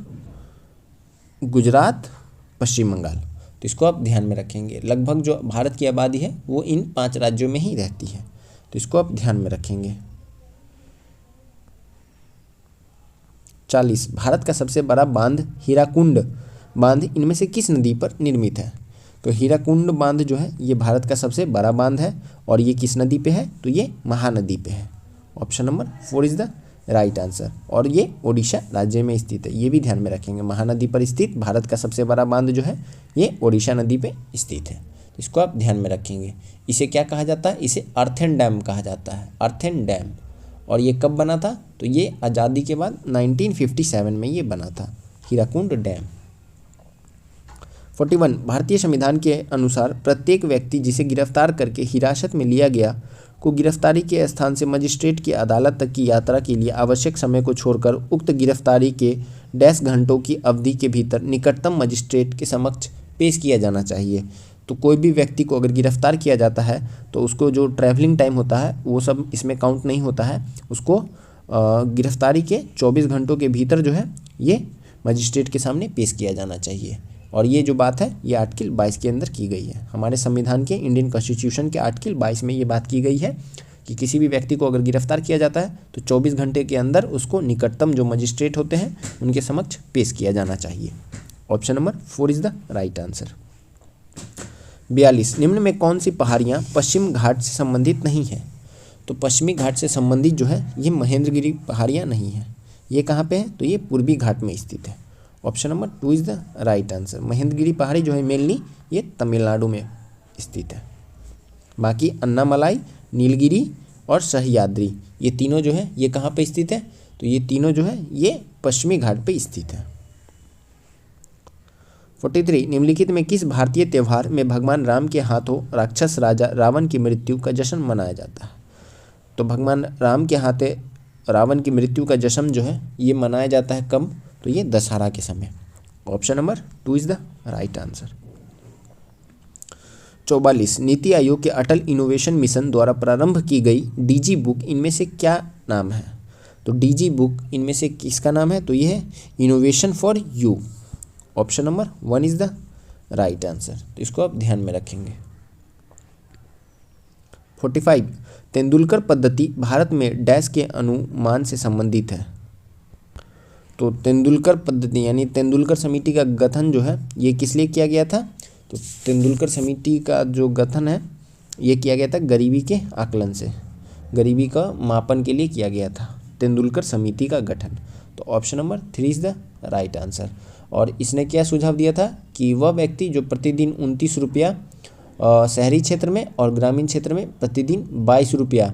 गुजरात, पश्चिम बंगाल। तो इसको आप ध्यान में रखेंगे। लगभग जो भारत की आबादी है वो इन 5 राज्यों में ही रहती है, तो इसको आप ध्यान में रखेंगे। 40, भारत का सबसे बड़ा बांध हीराकुंड बांध इनमें से किस नदी पर निर्मित है? तो हीराकुंड बांध जो है ये भारत का सबसे बड़ा बांध है और ये किस नदी पे है? तो ये महानदी पे है। Option number 4 is the right answer. और ये ओडिशा राज्य में स्थित है, ये भी ध्यान में रखेंगे। महानदी पर स्थित भारत का सबसे बड़ा बांध जो है ये ओडिशा नदी पे स्थित है, इसको आप ध्यान में रखेंगे। इसे क्या कहा जाता है? इसे अर्थन डैम कहा जाता है, अर्थन डैम। और ये कब बना था? तो ये आज़ादी के बाद 1957 में ये बना था, हीराकुंड डैम। 41, भारतीय संविधान के अनुसार प्रत्येक व्यक्ति जिसे गिरफ्तार करके हिरासत में लिया गया को गिरफ्तारी के स्थान से मजिस्ट्रेट की अदालत तक की यात्रा के लिए आवश्यक समय को छोड़कर उक्त गिरफ्तारी के डैश घंटों की अवधि के भीतर निकटतम मजिस्ट्रेट के समक्ष पेश किया जाना चाहिए। तो कोई भी व्यक्ति को अगर गिरफ्तार किया जाता है तो उसको जो ट्रैवलिंग टाइम होता है वो सब इसमें काउंट नहीं होता है। उसको गिरफ्तारी के 24 घंटों के भीतर जो है ये मजिस्ट्रेट के सामने पेश किया जाना चाहिए। और ये जो बात है ये आर्टिकल 22 के अंदर की गई है। हमारे संविधान के इंडियन कॉन्स्टिट्यूशन के आर्टिकल 22 में ये बात की गई है कि किसी भी व्यक्ति को अगर गिरफ्तार किया जाता है तो 24 घंटे के अंदर उसको निकटतम जो मजिस्ट्रेट होते हैं उनके समक्ष पेश किया जाना चाहिए। Option number 4 is the right answer. 42, निम्न में कौन सी पहाड़ियाँ पश्चिम घाट से संबंधित नहीं है? तो पश्चिमी घाट से संबंधित जो है ये महेंद्रगिरी पहाड़ियाँ नहीं हैं। ये कहाँ पे है? तो ये पूर्वी घाट में स्थित है। Option number 2 is the right answer. Mahendragiri पहाड़ी जो है मेनली ये तमिलनाडु में स्थित है। बाकी अन्नामलाई, नीलगिरी और सह्याद्री ये तीनों जो है ये कहाँ पे स्थित है? तो ये तीनों जो है ये पश्चिमी घाट पे स्थित है। 43, निम्नलिखित में किस भारतीय त्यौहार में भगवान राम के हाथों राक्षस राजा रावण की मृत्यु का जश्न मनाया जाता है? तो भगवान राम के हाथे रावण की मृत्यु का जश्न जो है ये मनाया जाता है कब? तो ये दशहरा के समय। Option number 2 is the right answer. 44 NITI Aayog के अटल इनोवेशन मिशन द्वारा प्रारंभ की गई डीजी बुक इनमें से क्या नाम है? तो डीजी बुक इनमें से किसका नाम है? तो ये है innovation for you. Option number 1 is the right answer. तो इसको आप ध्यान में रखेंगे। 45 तेंदुलकर पद्धति भारत में डैश के अनुमान से संबंधित है? तो तेंदुलकर पद्धति यानी तेंदुलकर समिति का गठन जो है ये किस लिए किया गया था? तो तेंदुलकर समिति का जो गठन है ये किया गया था गरीबी के आकलन से, गरीबी का मापन के लिए किया गया था तेंदुलकर समिति का गठन। तो option number 3 is the right answer. और इसने क्या सुझाव दिया था कि वह व्यक्ति जो प्रतिदिन 29 रुपया शहरी क्षेत्र में और ग्रामीण क्षेत्र में प्रतिदिन 22 रुपया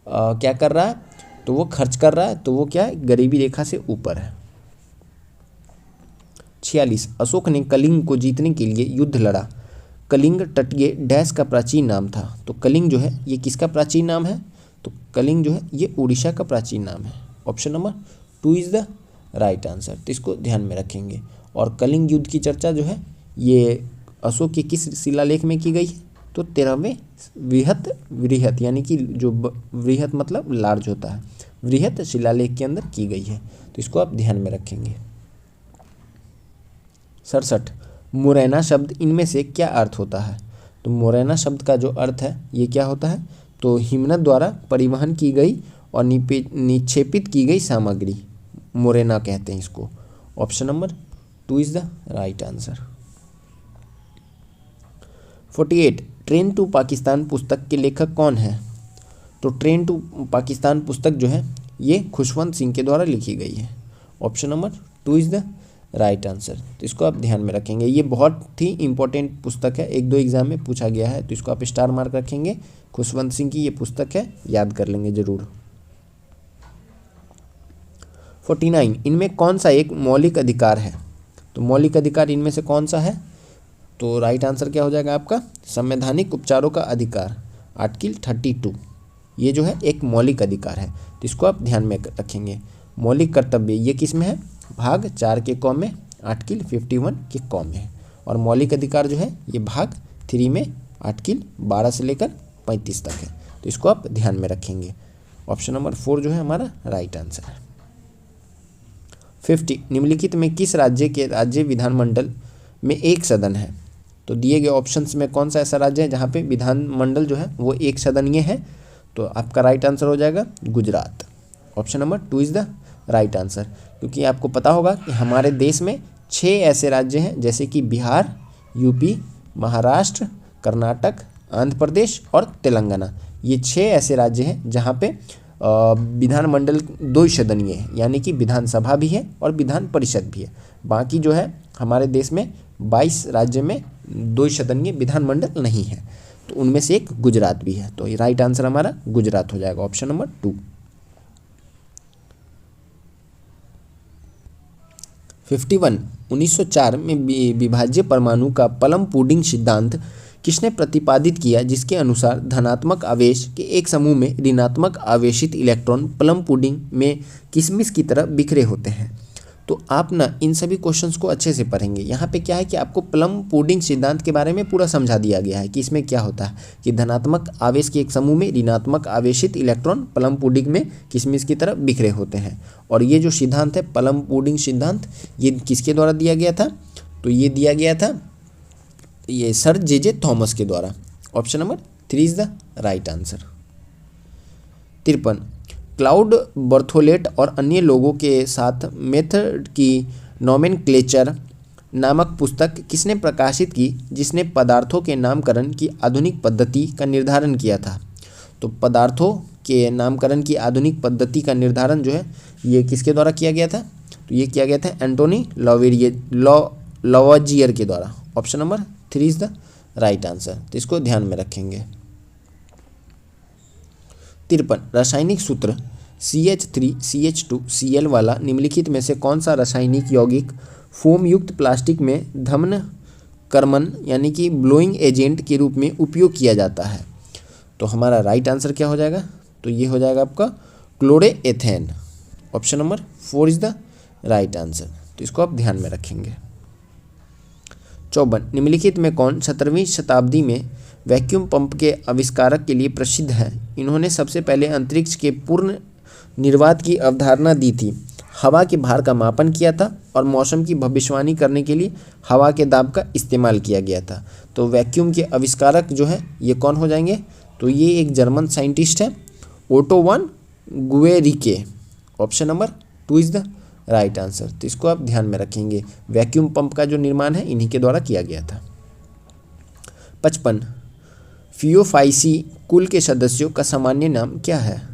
क्या कर रहा है? तो वो खर्च कर रहा है, तो वो क्या है? गरीबी रेखा से ऊपर है। 46 अशोक ने कलिंग को जीतने के लिए युद्ध लड़ा। कलिंग तटीय डैश का प्राचीन नाम था। तो कलिंग जो है ये किसका प्राचीन नाम है? तो कलिंग जो है ये उड़ीसा का प्राचीन नाम है। Option number 2 is the right answer. तो इसको ध्यान में रखेंगे। और कलिंग युद्ध की चर्चा जो है ये अशोक के किस शिलालेख में की गई है? तो 13वें वृहत यानी कि जो वृहत मतलब लार्ज होता है, वृहत शिलालेख के अंदर की गई है। तो इसको आप ध्यान में रखेंगे। 67 मुरैना शब्द इनमें से क्या अर्थ होता है? तो मुरैना शब्द का जो अर्थ है ये क्या होता है? तो हिमनद द्वारा परिवहन की गई और निक्षेपित की गई सामग्री मुरैना कहते हैं इसको। Option number 2 is the right answer. 48 train to Pakistan पुस्तक के लेखक कौन है? तो ट्रेन टू पाकिस्तान पुस्तक जो है ये खुशवंत सिंह के द्वारा लिखी गई है। Option number 2 is the right answer. तो इसको आप ध्यान में रखेंगे। ये बहुत ही इंपॉर्टेंट पुस्तक है, 1-2 एग्जाम में पूछा गया है, तो इसको आप स्टार मार्क रखेंगे। खुशवंत सिंह की ये पुस्तक है, याद कर लेंगे जरूर। 49 इनमें कौन सा एक मौलिक अधिकार है? तो मौलिक अधिकार इनमें से कौन सा है? तो राइट आंसर क्या हो जाएगा आपका? संवैधानिक उपचारों का अधिकार, आर्टिकल 32 ये जो है एक मौलिक अधिकार है। तो इसको आप ध्यान में रखेंगे। मौलिक कर्तव्य ये किस में है? भाग 4 के कॉम में, आर्टिकल 51 के कॉम में है। और मौलिक अधिकार जो है ये भाग 3 में आर्टिकल 12 से लेकर 35 तक है। तो इसको आप ध्यान में रखेंगे। ऑप्शन नंबर 4 जो है हमारा राइट आंसर है। 50 निम्नलिखित में किस राज्य के राज्य विधानमंडल में एक सदन है? तो दिए गए ऑप्शंस में कौन सा ऐसा राज्य है जहाँ पे विधानमंडल जो है वो एक सदनीय है? तो आपका राइट आंसर हो जाएगा Gujarat. Option number 2 is the right answer. क्योंकि आपको पता होगा कि हमारे देश में 6 ऐसे राज्य हैं जैसे कि बिहार, यूपी, महाराष्ट्र, कर्नाटक, आंध्र प्रदेश और तेलंगाना। ये 6 ऐसे राज्य हैं जहाँ पे विधानमंडल 2 सदनीय है, यानी कि विधानसभा भी है और विधान परिषद भी है। बाकी जो है हमारे देश में 22 राज्य में 2 सदनीय विधानमंडल नहीं है, तो उनमें से एक गुजरात भी है। तो ये राइट आंसर हमारा गुजरात हो जाएगा। Option number 2। 51 1904 में विभाज्य परमाणु का प्लम पुडिंग सिद्धांत किसने प्रतिपादित किया, जिसके अनुसार धनात्मक आवेश के एक समूह में ऋणात्मक आवेशित इलेक्ट्रॉन प्लम पुडिंग में किशमिश की तरह बिखरे होते हैं? तो आप ना इन सभी क्वेश्चंस को अच्छे से पढ़ेंगे। यहाँ पे क्या है कि आपको प्लम पुडिंग सिद्धांत के बारे में पूरा समझा दिया गया है कि इसमें क्या होता है कि धनात्मक आवेश के एक समूह में ऋणात्मक आवेशित इलेक्ट्रॉन प्लम पुडिंग में किशमिश की तरह बिखरे होते हैं। और ये जो सिद्धांत है प्लम पुडिंग सिद्धांत, ये किसके द्वारा दिया गया था? तो ये दिया गया था ये सर जे थॉमस के द्वारा। Option number 3 is the right answer. 53 Claude Berthollet और अन्य लोगों के साथ मेथड की नोमेनक्लेचर नामक पुस्तक किसने प्रकाशित की, जिसने पदार्थों के नामकरण की आधुनिक पद्धति का निर्धारण किया था? तो पदार्थों के नामकरण की आधुनिक पद्धति का निर्धारण जो है ये किसके द्वारा किया गया था? तो ये किया गया था एंटोनी लवोजियर के द्वारा। Option number 3 is the right answer. तो इसको ध्यान में रखेंगे। 53 रासायनिक सूत्र CH3CH2Cl वाला निम्नलिखित में से कौन सा रासायनिक यौगिक फोम युक्त प्लास्टिक में धमन कर्मन यानी कि ब्लोइंग एजेंट के रूप में उपयोग किया जाता है? तो हमारा राइट आंसर क्या हो जाएगा? तो ये हो जाएगा आपका chloroethane. Option number 4 is the right answer. तो इसको आप ध्यान में रखेंगे। 54, निम्नलिखित में कौन 17वीं शताब्दी में वैक्यूम पंप के आविष्कारक के लिए प्रसिद्ध है? इन्होंने सबसे पहले अंतरिक्ष के पूर्ण निर्वात की अवधारणा दी थी, हवा के भार का मापन किया था और मौसम की भविष्यवाणी करने के लिए हवा के दाब का इस्तेमाल किया गया था। तो वैक्यूम के आविष्कारक जो है ये कौन हो जाएंगे? तो ये एक जर्मन साइंटिस्ट है, Otto von Guericke. Option number 2 is the right answer. तो इसको आप ध्यान में रखेंगे। वैक्यूम पंप का जो निर्माण है इन्हीं के द्वारा किया गया था। 55, फियोफाइसी कुल के सदस्यों का सामान्य नाम क्या है?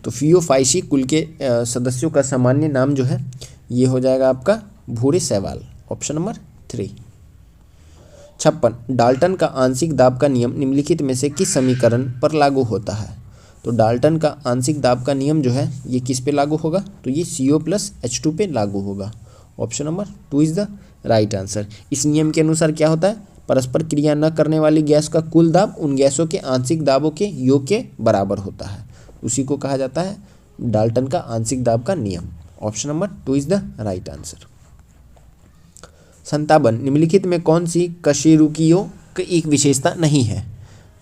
तो फियोफाइसी कुल के सदस्यों का सामान्य नाम जो है ये हो जाएगा आपका भूरे शैवाल। Option number 3। 56, डाल्टन का आंशिक दाब का नियम निम्नलिखित में से किस समीकरण पर लागू होता है? तो डाल्टन का आंशिक दाब का नियम जो है ये किस पे लागू होगा? तो ये CO+H2 पे लागू होगा। Option number 2 is the right answer. इस नियम के अनुसार क्या होता है? परस्पर क्रिया न करने वाली गैस का कुल दाब उन गैसों के आंशिक दाबों के योग के बराबर होता है, उसी को कहा जाता है डाल्टन का आंशिक दाब का नियम। Option number 2 is the right answer. 57, निम्नलिखित में कौन सी कशेरुकियों की एक विशेषता नहीं है?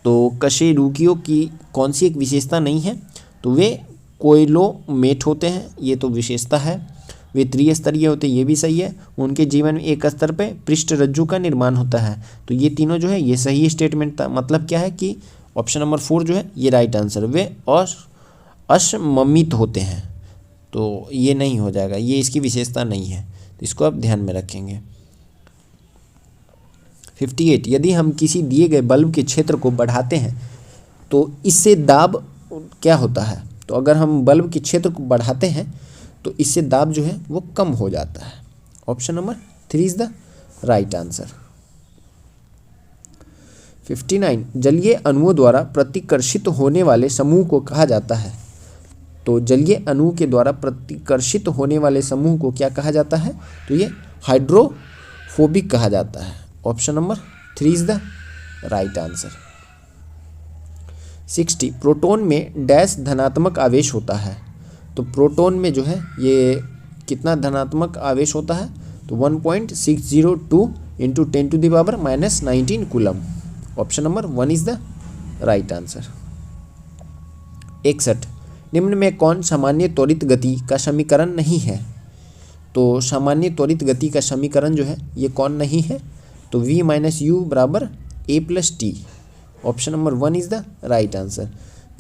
तो कशेरुकियों की कौन सी एक विशेषता नहीं है? तो वे कोयलोमेट होते हैं, ये तो विशेषता है। वे त्रिस्तरीय होते हैं, ये भी सही है। उनके जीवन में एक स्तर पे पृष्ठ रज्जु का निर्माण होता है। तो ये तीनों जो है ये सही स्टेटमेंट था। मतलब क्या है कि ऑप्शन नंबर 4 जो है ये राइट आंसर। वे अश्ममित होते हैं, तो ये नहीं हो जाएगा, ये इसकी विशेषता नहीं है। तो इसको आप ध्यान में रखेंगे। 58, यदि हम किसी दिए गए बल्ब के क्षेत्र को बढ़ाते हैं तो इससे दाब क्या होता है? तो अगर हम बल्ब के क्षेत्र को बढ़ाते हैं तो इससे दाब जो है वो कम हो जाता है। Option number 3 is the right answer. 59, जलीय अणुओं द्वारा प्रतिकर्षित होने वाले समूह को कहा जाता है? तो जलीय अणुओं के द्वारा प्रतिकर्षित होने वाले समूह को क्या कहा जाता है? तो ये हाइड्रोफोबिक कहा जाता है। Option number 3 is the right answer. 60, proton में डैश धनात्मक आवेश होता है? तो प्रोटॉन में जो है ये कितना धनात्मक आवेश होता है? तो 1.602 into 10⁻⁻19 coulomb. Option number 1 is the right answer. 61, निम्न में कौन सामान्य त्वरित गति का समीकरण नहीं है? तो सामान्य त्वरित गति का समीकरण जो है ये कौन नहीं है? तो V - U = A+T। Option number 1 is the right answer.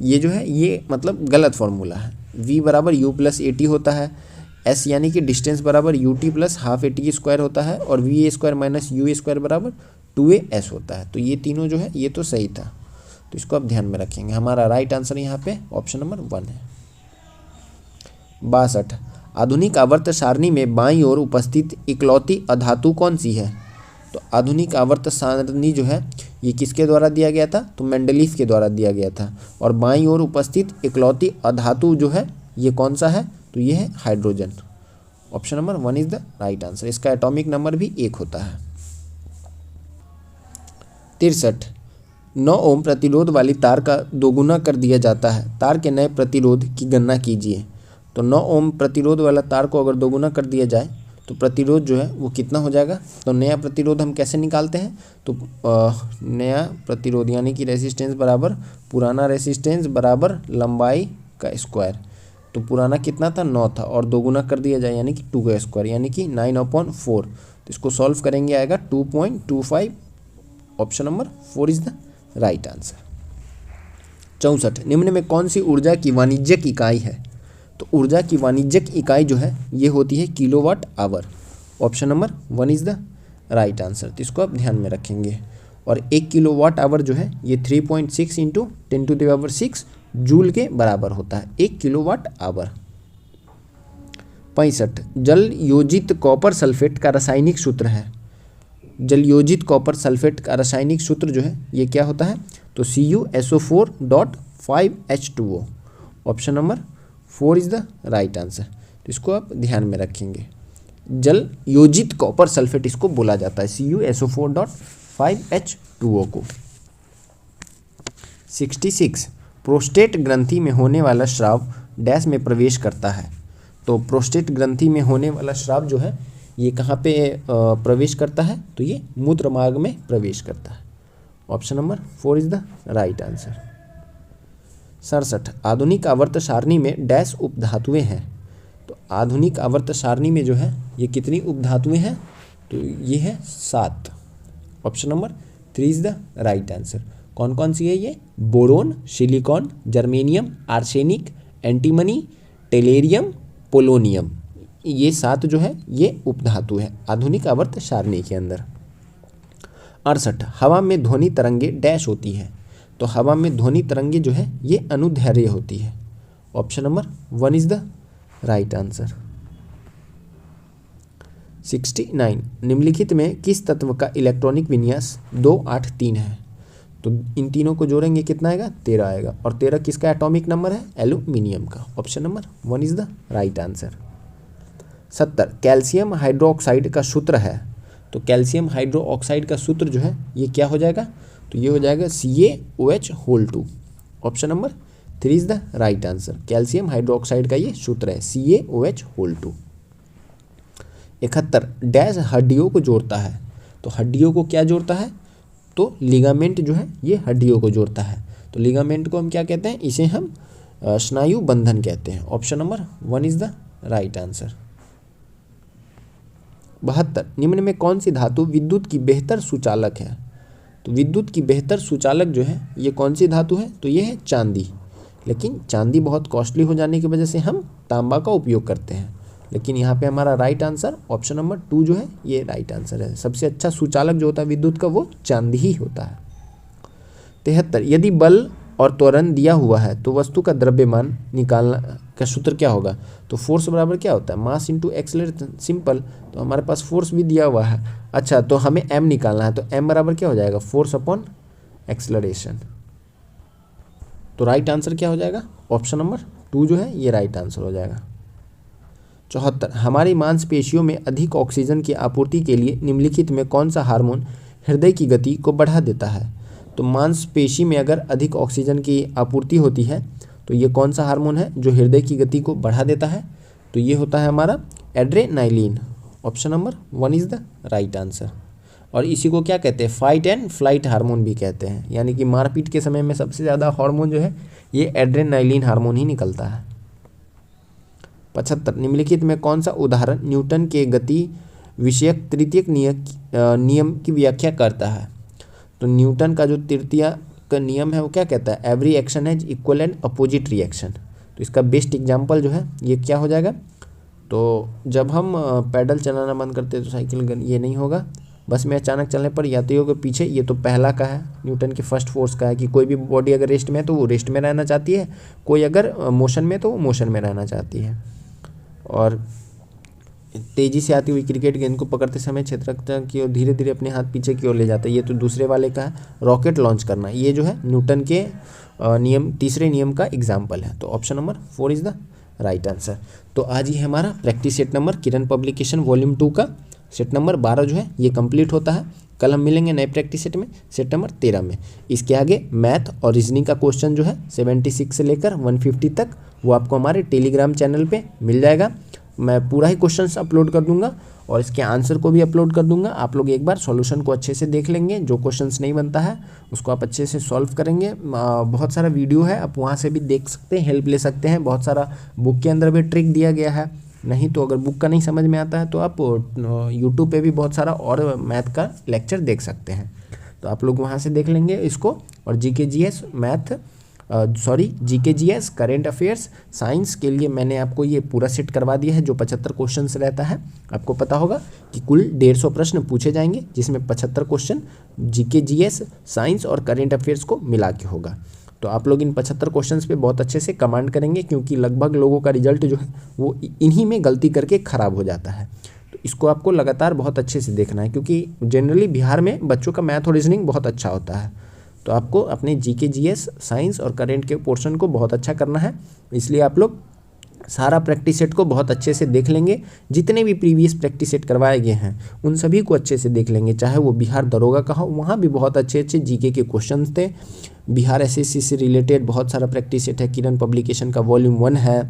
ये जो है ये मतलब गलत फॉर्मूला है। V = U + AT होता है, S यानी कि डिस्टेंस बराबर UT + ½ AT² होता है, और VA² - UA² = 2AS होता है। तो ये तीनों जो है ये तो सही था, तो इसको आप ध्यान में रखेंगे। हमारा राइट आंसर यहाँ पे ऑप्शन नंबर 1 है। 62, आधुनिक आवर्त सारणी में बाईं ओर उपस्थित इकलौती अधातु कौन सी है? तो आधुनिक आवर्त सारणी जो है ये किसके द्वारा दिया गया था? तो मेंडलीफ के द्वारा दिया गया था। और बाईं ओर उपस्थित इकलौती अधातु जो है ये कौन सा है? तो ये है hydrogen. Option number 1 is the right answer. इसका एटॉमिक नंबर भी 1 होता है। 63, 9 ओम प्रतिरोध वाली तार का दोगुना कर दिया जाता है, तार के नए प्रतिरोध की गणना कीजिए। तो 9 ओम प्रतिरोध वाला तार को अगर दोगुना कर दिया जाए तो प्रतिरोध जो है वो कितना हो जाएगा? तो नया प्रतिरोध हम कैसे निकालते हैं? तो नया प्रतिरोध यानी कि रेसिस्टेंस बराबर पुराना रेसिस्टेंस बराबर लंबाई का स्क्वायर। तो पुराना कितना था? 9 था, और दोगुना कर दिया जाए यानी कि 2 का स्क्वायर यानी कि 9/4। तो इसको सॉल्व करेंगे आएगा 2.25। Option number 4 is the right answer. 64, निम्न में कौन सी ऊर्जा की वाणिज्यिक इकाई है? तो ऊर्जा की वाणिज्यिक इकाई जो है ये होती है kilowatt hour. Option number 1 is the right answer. तो इसको आप ध्यान में रखेंगे। और 1 किलोवाट आवर जो है ये 3.6 इंटू 10⁻⁶ जूल के बराबर होता है 1 किलोवाट आवर। 65, जल योजित कॉपर सल्फेट का रासायनिक सूत्र है? जल योजित कॉपर सल्फेट का रासायनिक सूत्र जो है ये क्या होता है? तो CuSO4.5H2O। Option number 4 is the right answer. तो इसको आप ध्यान में रखेंगे। जल योजित कॉपर सल्फेट इसको बोला जाता है, CuSO4.5H2O को। 66, प्रोस्टेट ग्रंथि में होने वाला स्राव डैश में प्रवेश करता है। तो प्रोस्टेट ग्रंथि में होने वाला स्राव जो है ये कहाँ पे प्रवेश करता है, तो ये मूत्र मार्ग में प्रवेश करता है। Option number 4 is the right answer. 67 आधुनिक आवर्त सारणी में डैश उपधातुएं हैं। तो आधुनिक आवर्त सारणी में जो है ये कितनी उपधातुएं हैं, तो ये है 7। Option number 3 is the right answer. कौन कौन सी है ये, boron, silicon, germanium, arsenic, antimony, टेलेरियम, polonium, ये 7 जो है ये उपधातु है आधुनिक आवर्त सारणी के अंदर। 68 हवा में ध्वनि तरंगे डैश होती है। तो हवा में ध्वनि तरंगे जो है ये अनुदैर्घ्य होती है। Option number 1 is the right answer. 69 निम्नलिखित में किस तत्व का इलेक्ट्रॉनिक विन्यास 283 है। तो इन तीनों को जोड़ेंगे कितना आएगा, 13 आएगा। और 13 किसका एटॉमिक नंबर है, एल्यूमिनियम का। Option number 1 is the right answer. 70 calcium hydroxide का सूत्र है। तो कैल्शियम हाइड्रोक्साइड का सूत्र जो है ये क्या हो जाएगा, तो ये हो जाएगा CaOH2। Option number 3 is the right answer. Calcium hydroxide का ये सूत्र है CaOH2। 71 डैश हड्डियों को जोड़ता है। तो हड्डियों को क्या जोड़ता है, तो लिगामेंट जो है ये हड्डियों को जोड़ता है। तो लिगामेंट को हम क्या कहते हैं, इसे हम स्नायु बंधन कहते हैं। Option number 1 is the right answer. 72 निम्न में कौन सी धातु विद्युत की बेहतर सुचालक है। तो विद्युत की बेहतर सुचालक जो है ये कौन सी धातु है, तो ये है चांदी। लेकिन चांदी बहुत कॉस्टली हो जाने की वजह से हम तांबा का उपयोग करते हैं। लेकिन यहाँ पे हमारा राइट आंसर ऑप्शन नंबर 2 जो है ये राइट आंसर है। सबसे अच्छा सुचालक जो होता है विद्युत का वो चांदी ही होता है। 73 यदि बल और त्वरण दिया हुआ है तो वस्तु का द्रव्यमान निकालना का सूत्र क्या होगा। तो फोर्स बराबर क्या होता है, मास इंटू एक्सेलरेशन। सिंपल। तो हमारे पास फोर्स भी दिया हुआ है। अच्छा, तो हमें m निकालना है, तो m बराबर क्या हो जाएगा, फोर्स अपॉन एक्सेलरेशन। तो राइट आंसर क्या हो जाएगा, ऑप्शन नंबर 2 जो है ये राइट आंसर हो जाएगा। 74 हमारी मांसपेशियों में अधिक ऑक्सीजन की आपूर्ति के लिए निम्नलिखित में कौन सा हार्मोन हृदय की गति को बढ़ा देता है। तो मांसपेशी में अगर अधिक ऑक्सीजन की आपूर्ति होती है तो ये कौन सा हार्मोन है जो हृदय की गति को बढ़ा देता है, तो ये होता है हमारा adrenaline. Option number 1 is the right answer. और इसी को क्या कहते हैं, फाइट एंड फ्लाइट हार्मोन भी कहते हैं। यानी कि मारपीट के समय में सबसे ज़्यादा हार्मोन जो है ये एड्रेनालिन हार्मोन ही निकलता है। 75 निम्नलिखित में कौन सा उदाहरण न्यूटन के गति विषयक तृतीयक नियम की व्याख्या करता है। तो न्यूटन का जो तृतीय का नियम है वो क्या कहता है, every action has equal and opposite reaction. तो इसका बेस्ट एग्जांपल जो है ये क्या हो जाएगा, तो जब हम पैडल चलाना बंद करते हैं तो साइकिल ये नहीं होगा, बस में अचानक चलने पर यात्रियों के पीछे, ये तो पहला का है न्यूटन के फर्स्ट फोर्स का है कि कोई भी बॉडी अगर रेस्ट में है तो वो रेस्ट में रहना चाहती है, कोई अगर मोशन में तो वो मोशन में रहना चाहती है। और तेज़ी से आती हुई क्रिकेट गेंद को पकड़ते समय क्षेत्ररक्षता की ओर धीरे धीरे अपने हाथ पीछे की ओर ले जाता है, ये तो दूसरे वाले का है। रॉकेट लॉन्च करना, ये जो है न्यूटन के नियम तीसरे नियम का एग्जाम्पल है। तो option number 4 is the right answer. तो आज ये हमारा प्रैक्टिस सेट नंबर किरण पब्लिकेशन वॉल्यूम 2 का सेट नंबर 12 जो है ये कंप्लीट होता है। कल हम मिलेंगे नए प्रैक्टिस सेट में सेट नंबर 13 में। इसके आगे मैथ और रीजनिंग का क्वेश्चन जो है 76 से लेकर 150 तक वो आपको हमारे टेलीग्राम चैनल पे मिल जाएगा। मैं पूरा ही क्वेश्चंस अपलोड कर दूंगा और इसके आंसर को भी अपलोड कर दूंगा। आप लोग एक बार सॉल्यूशन को अच्छे से देख लेंगे, जो क्वेश्चंस नहीं बनता है उसको आप अच्छे से सॉल्व करेंगे। बहुत सारा वीडियो है, आप वहाँ से भी देख सकते हैं, हेल्प ले सकते हैं। बहुत सारा बुक के अंदर भी ट्रिक दिया गया है। नहीं तो अगर बुक का नहीं समझ में आता है तो आप यूट्यूब पे भी बहुत सारा और मैथ का लेक्चर देख सकते हैं, तो आप लोग वहाँ से देख लेंगे इसको। और GK GS math GK GS current affairs science के लिए मैंने आपको ये पूरा सेट करवा दिया है जो 75 क्वेश्चंस रहता है। आपको पता होगा कि कुल 150 प्रश्न पूछे जाएंगे जिसमें 75 क्वेश्चन जीके जीएस साइंस और करेंट अफेयर्स को मिला के होगा। तो आप लोग इन 75 क्वेश्चंस पे बहुत अच्छे से कमांड करेंगे, क्योंकि लगभग लोगों का रिजल्ट जो है वो इन्हीं में गलती करके ख़राब हो जाता है। तो इसको आपको लगातार बहुत अच्छे से देखना है, क्योंकि जनरली बिहार में बच्चों का मैथ और रीजनिंग बहुत अच्छा होता है। तो आपको अपने जीके जीएस साइंस और करेंट के पोर्शन को बहुत अच्छा करना है, इसलिए आप लोग सारा प्रैक्टिस सेट को बहुत अच्छे से देख लेंगे। जितने भी प्रीवियस प्रैक्टिस सेट करवाए गए हैं उन सभी को अच्छे से देख लेंगे, चाहे वो बिहार दरोगा का हो, वहाँ भी बहुत अच्छे अच्छे जीके के क्वेश्चंस थे। बिहार एसएससी से रिलेटेड बहुत सारा प्रैक्टिस सेट है। किरण पब्लिकेशन का वॉल्यूम 1 है,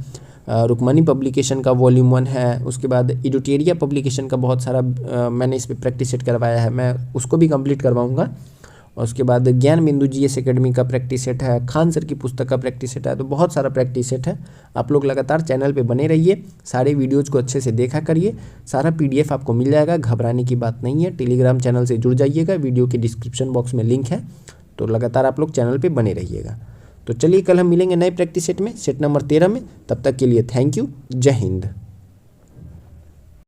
रुक्मणी पब्लिकेशन का वॉल्यूम 1 है, उसके बाद एडिटोरिया पब्लिकेशन का बहुत सारा मैंने इस पर प्रैक्टिस सेट करवाया है, मैं उसको भी कंप्लीट करवाऊँगा। और उसके बाद ज्ञान बिंदु जीएस एकेडमी का प्रैक्टिस सेट है, खान सर की पुस्तक का प्रैक्टिस सेट है। तो बहुत सारा प्रैक्टिस सेट है। आप लोग लगातार चैनल पे बने रहिए, सारे वीडियोज़ को अच्छे से देखा करिए। सारा पीडीएफ आपको मिल जाएगा, घबराने की बात नहीं है। टेलीग्राम चैनल से जुड़ जाइएगा, वीडियो के डिस्क्रिप्शन बॉक्स में लिंक है। तो लगातार आप लोग चैनल पर बने रहिएगा। तो चलिए कल हम मिलेंगे नए प्रैक्टिस सेट में, सेट नंबर 13 में। तब तक के लिए थैंक यू, जय हिंद।